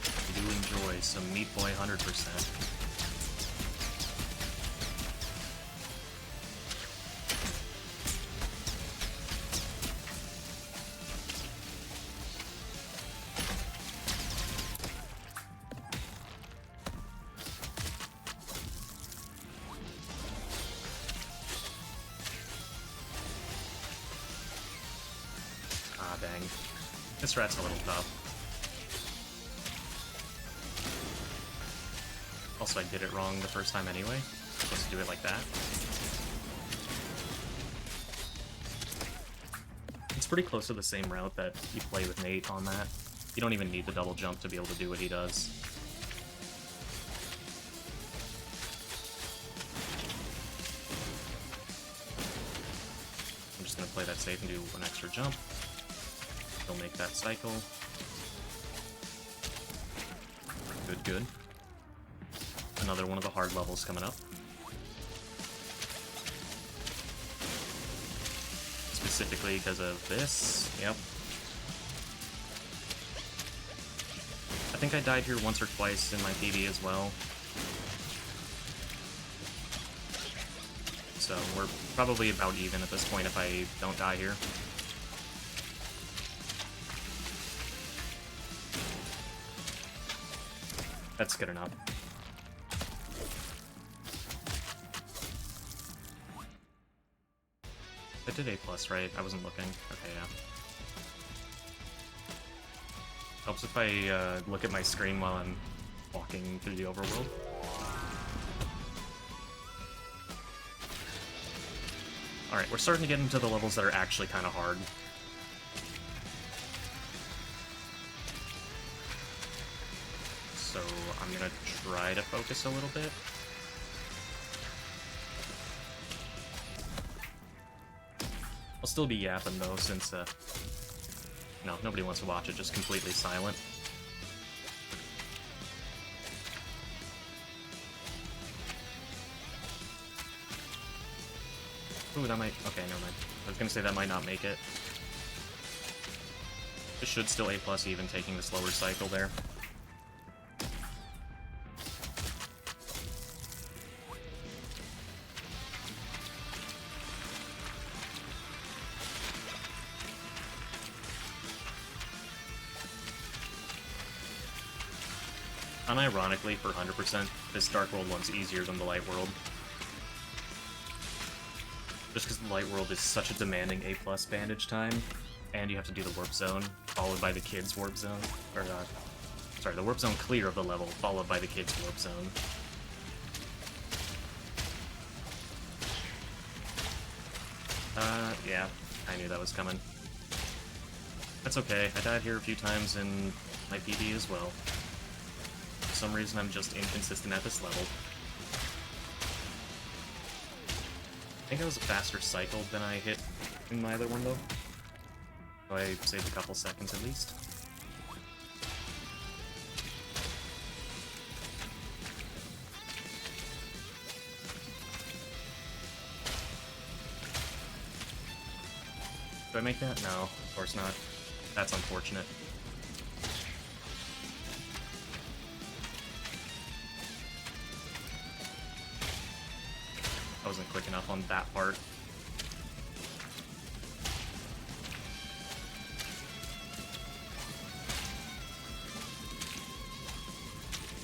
I do enjoy some Meat Boy 100%. Dang. This rat's a little tough. Also, I did it wrong the first time anyway. I'm supposed to do it like that. It's pretty close to the same route that you play with Nate on that. You don't even need the double jump to be able to do what he does. I'm just gonna play that safe and do one extra jump. He'll make that cycle. Good, good. Another one of the hard levels coming up. Specifically because of this. Yep. I think I died here once or twice in my PB as well. So we're probably about even at this point if I don't die here. That's good enough. I did A+, right? I wasn't looking. Okay, yeah. Helps if I look at my screen while I'm walking through the overworld. Alright, we're starting to get into the levels that are actually kind of hard. So I'm gonna try to focus a little bit. I'll still be yapping though, since no, nobody wants to watch it just completely silent. Ooh, that might... okay, never mind. I was gonna say that might not make it. It should still A+ even, taking the slower cycle there. Unironically, for 100%, this Dark World one's easier than the Light World. Just because the Light World is such a demanding A+ bandage time, and you have to do the Warp Zone, followed by the Kids Warp Zone. Or, sorry, the Warp Zone clear of the level, followed by the Kids Warp Zone. Yeah, I knew that was coming. That's okay, I died here a few times in my PB as well. For some reason, I'm just inconsistent at this level. I think I was a faster cycle than I hit in my other one, though. So I saved a couple seconds at least. Do I make that? No, of course not. That's unfortunate. I wasn't quick enough on that part.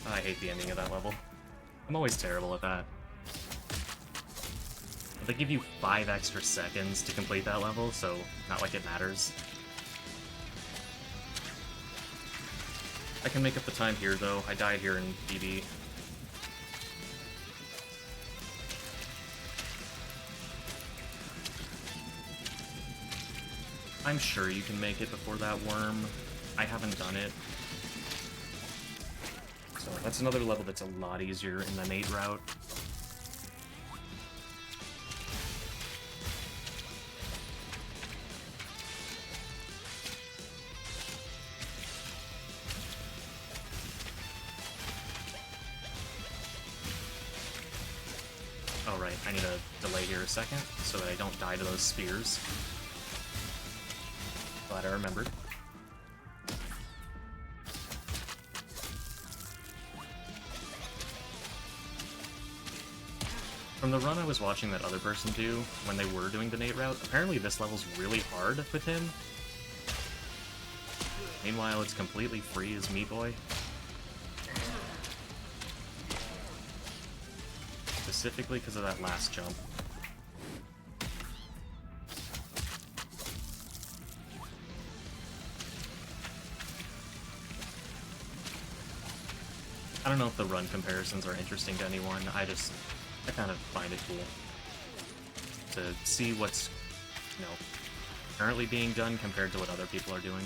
I hate the ending of that level. I'm always terrible at that. But they give you 5 extra seconds to complete that level, so not like it matters. I can make up the time here, though. I died here in PB. I'm sure you can make it before that worm. I haven't done it. So that's another level that's a lot easier in the Nate route. Oh, right, I need to delay here a second so that I don't die to those spears. Glad I remembered. From the run I was watching that other person do when they were doing the Nate route, apparently this level's really hard with him. Meanwhile, it's completely free as Meat Boy. Specifically because of that last jump. I don't know if the run comparisons are interesting to anyone, I kind of find it cool to see what's, you know, currently being done compared to what other people are doing.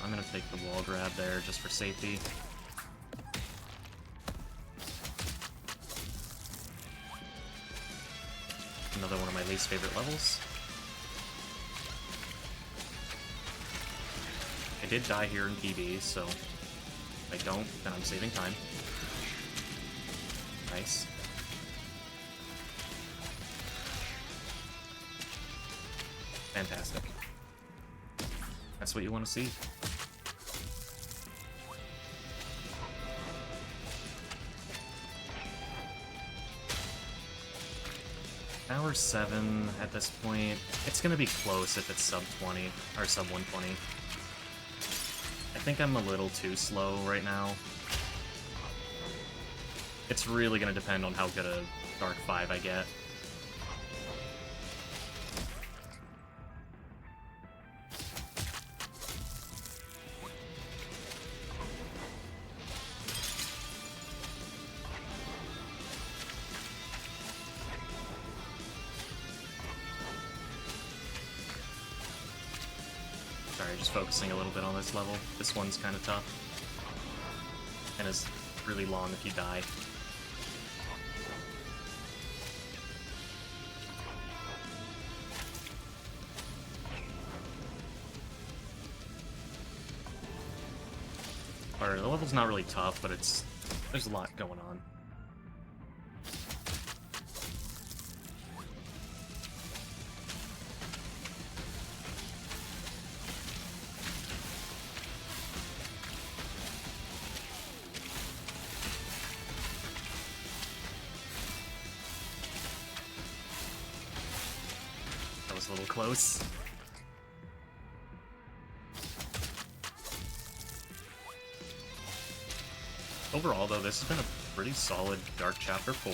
I'm gonna take the wall grab there just for safety. Another one of my least favorite levels. I did die here in PB, so if I don't, then I'm saving time. Nice. Fantastic. That's what you want to see. Hour 7 at this point. It's gonna be close if it's sub 20 or sub 120. I think I'm a little too slow right now. It's really gonna depend on how good a Dark 5 I get. Sorry, just focusing a little bit on this level. This one's kind of tough. And is really long if you die. Or the level's not really tough, but there's a lot going on. That was a little close. Overall, though, this has been a pretty solid Dark Chapter 4.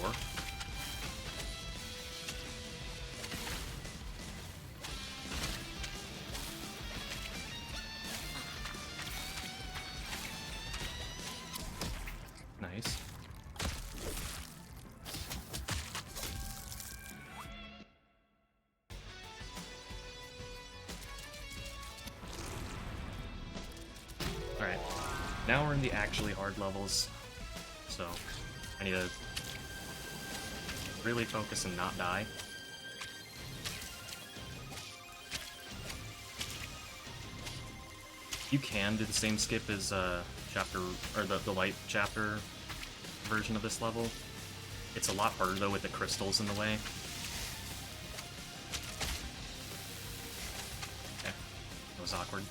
Nice. Alright, now we're in the actually hard levels. So, I need to really focus and not die. You can do the same skip as chapter, or the light chapter version of this level. It's a lot harder though with the crystals in the way. Okay, that was awkward.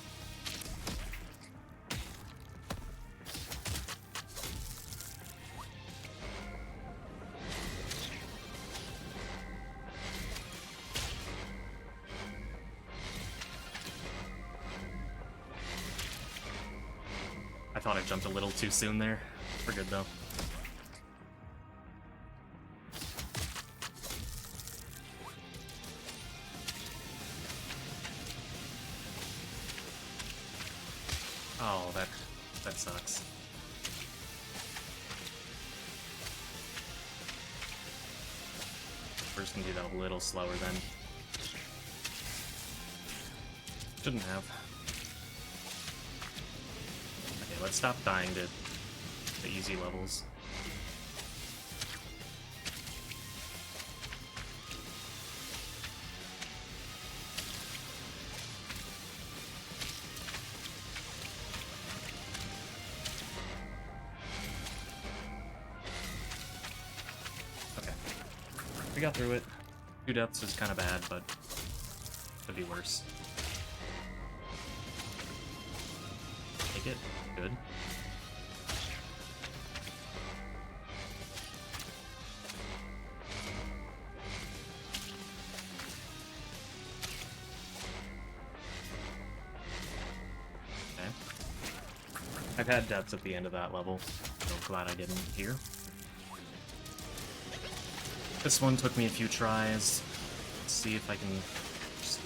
I thought I jumped a little too soon there. We're good though. Oh, that sucks. We're just gonna do that a little slower then. Shouldn't have. let's stop dying to the easy levels. Okay. We got through it. 2 deaths is kind of bad, but could be worse. Take it. Good. Okay. I've had deaths at the end of that level, so I'm glad I didn't here. This one took me a few tries. Let's see if I can just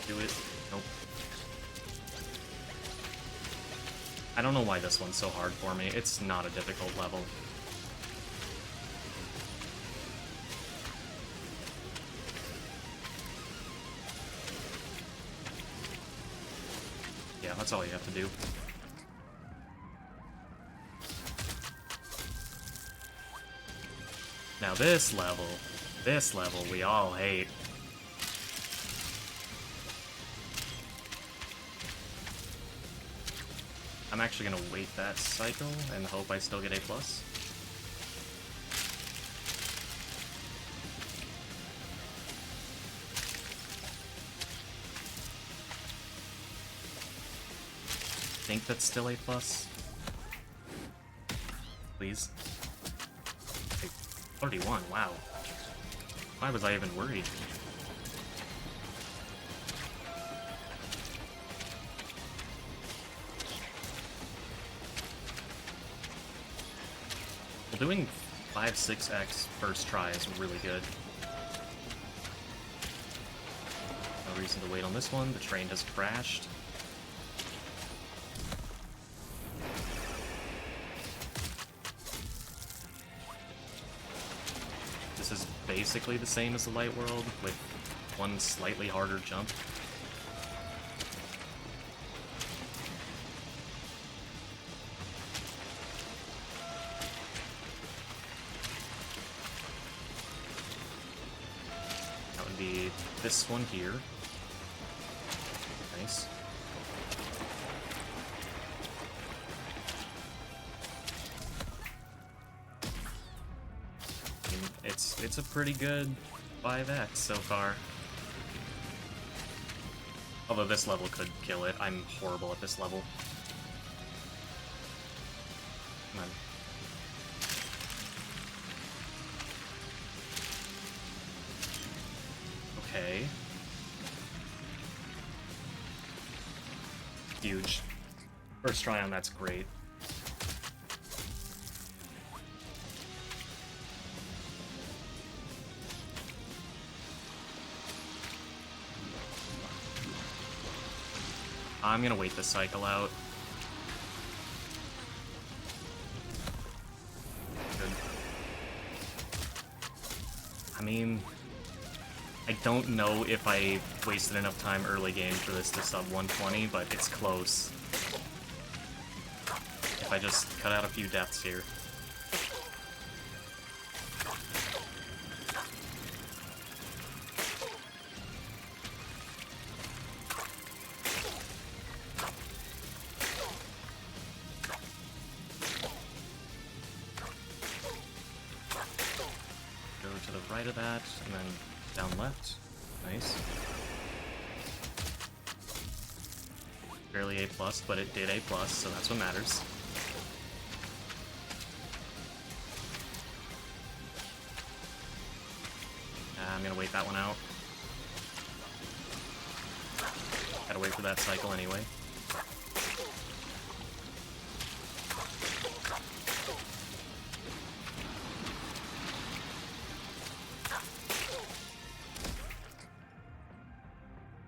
do it. Nope. I don't know why this one's so hard for me. It's not a difficult level. Yeah, that's all you have to do. Now this level we all hate. I'm actually gonna wait that cycle and hope I still get A+. I think that's still A+. Please. 31, wow. Why was I even worried? Well, doing 5-6x first try is really good. No reason to wait on this one. The train has crashed. This is basically the same as the light world, with one slightly harder jump. That would be this one here. Nice. It's a pretty good 5x so far. Although this level could kill it. I'm horrible at this level. Come on. Okay. Huge. First try on that's great. I'm gonna wait this cycle out. Good. I mean, I don't know if I wasted enough time early game for this to sub 120, but it's close. If I just cut out a few deaths here. To the right of that, and then down left. Nice. Barely A+, but it did A+, so that's what matters. I'm gonna wait that one out. Gotta wait for that cycle anyway.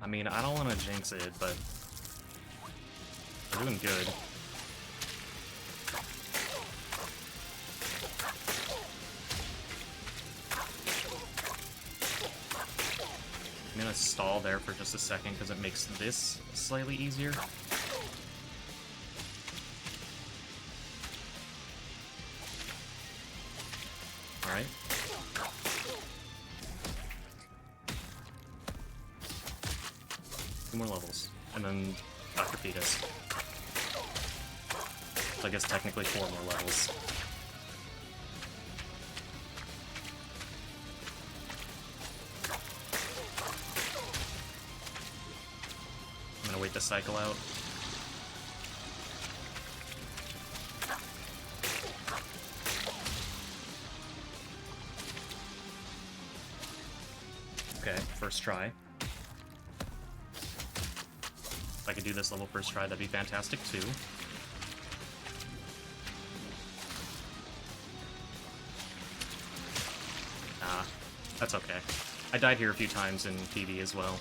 I mean, I don't want to jinx it, but we're doing good. I'm gonna stall there for just a second because it makes this slightly easier. Alright. Two more levels. And then Dr. Fetus. So I guess technically 4 more levels. I'm gonna wait the cycle out. Okay, first try. If I could do this level first try, that'd be fantastic too. Nah, that's okay. I died here a few times in PB as well.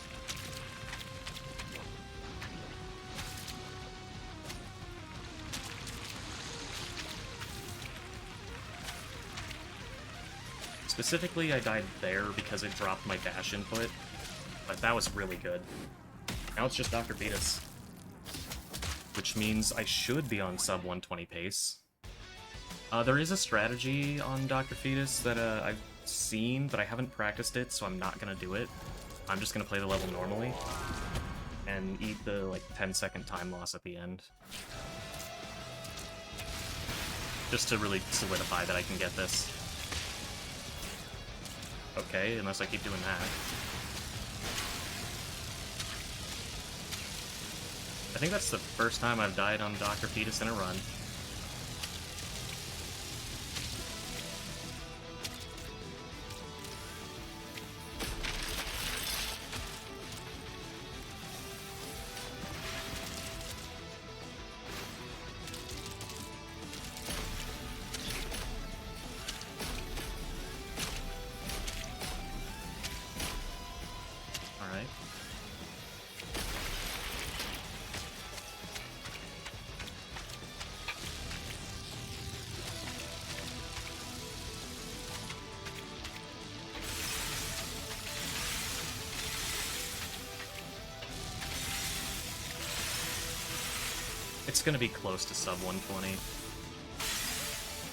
Specifically, I died there because it dropped my dash input, but that was really good. Now it's just Dr. Fetus, which means I should be on sub 120 pace. There is a strategy on Dr. Fetus that I've seen, but I haven't practiced it, so I'm not gonna do it. I'm just gonna play the level normally and eat the like 10-second time loss at the end, just to really solidify that I can get this. Okay, unless I keep doing that. I think that's the first time I've died on Dr. Fetus in a run. It's gonna be close to sub 120.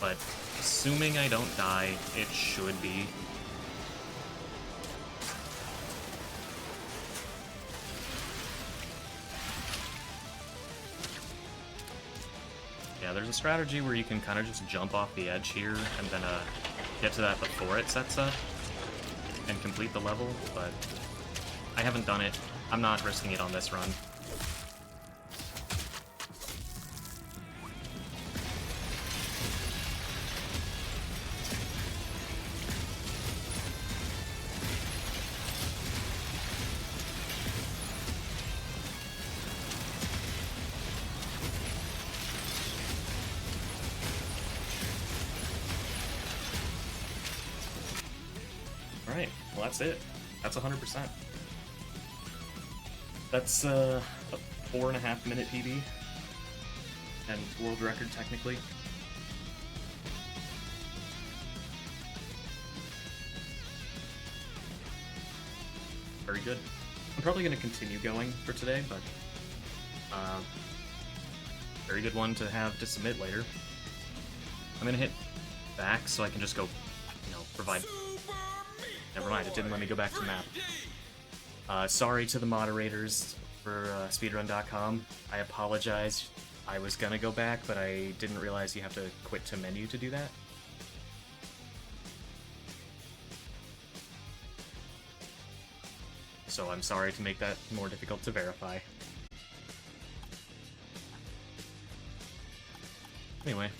But assuming I don't die, it should be. Yeah, there's a strategy where you can kind of just jump off the edge here and then get to that before it sets up and complete the level, but I haven't done it. I'm not risking it on this run. Alright, well that's it. That's 100%. That's a 4.5 minute PB. And world record, technically. Very good. I'm probably going to continue going for today, but very good one to have to submit later. I'm going to hit back so I can just go, provide... Never mind, it didn't let me go back to map. Sorry to the moderators for Speedrun.com. I apologize. I was gonna go back, but I didn't realize you have to quit to menu to do that. So I'm sorry to make that more difficult to verify. Anyway.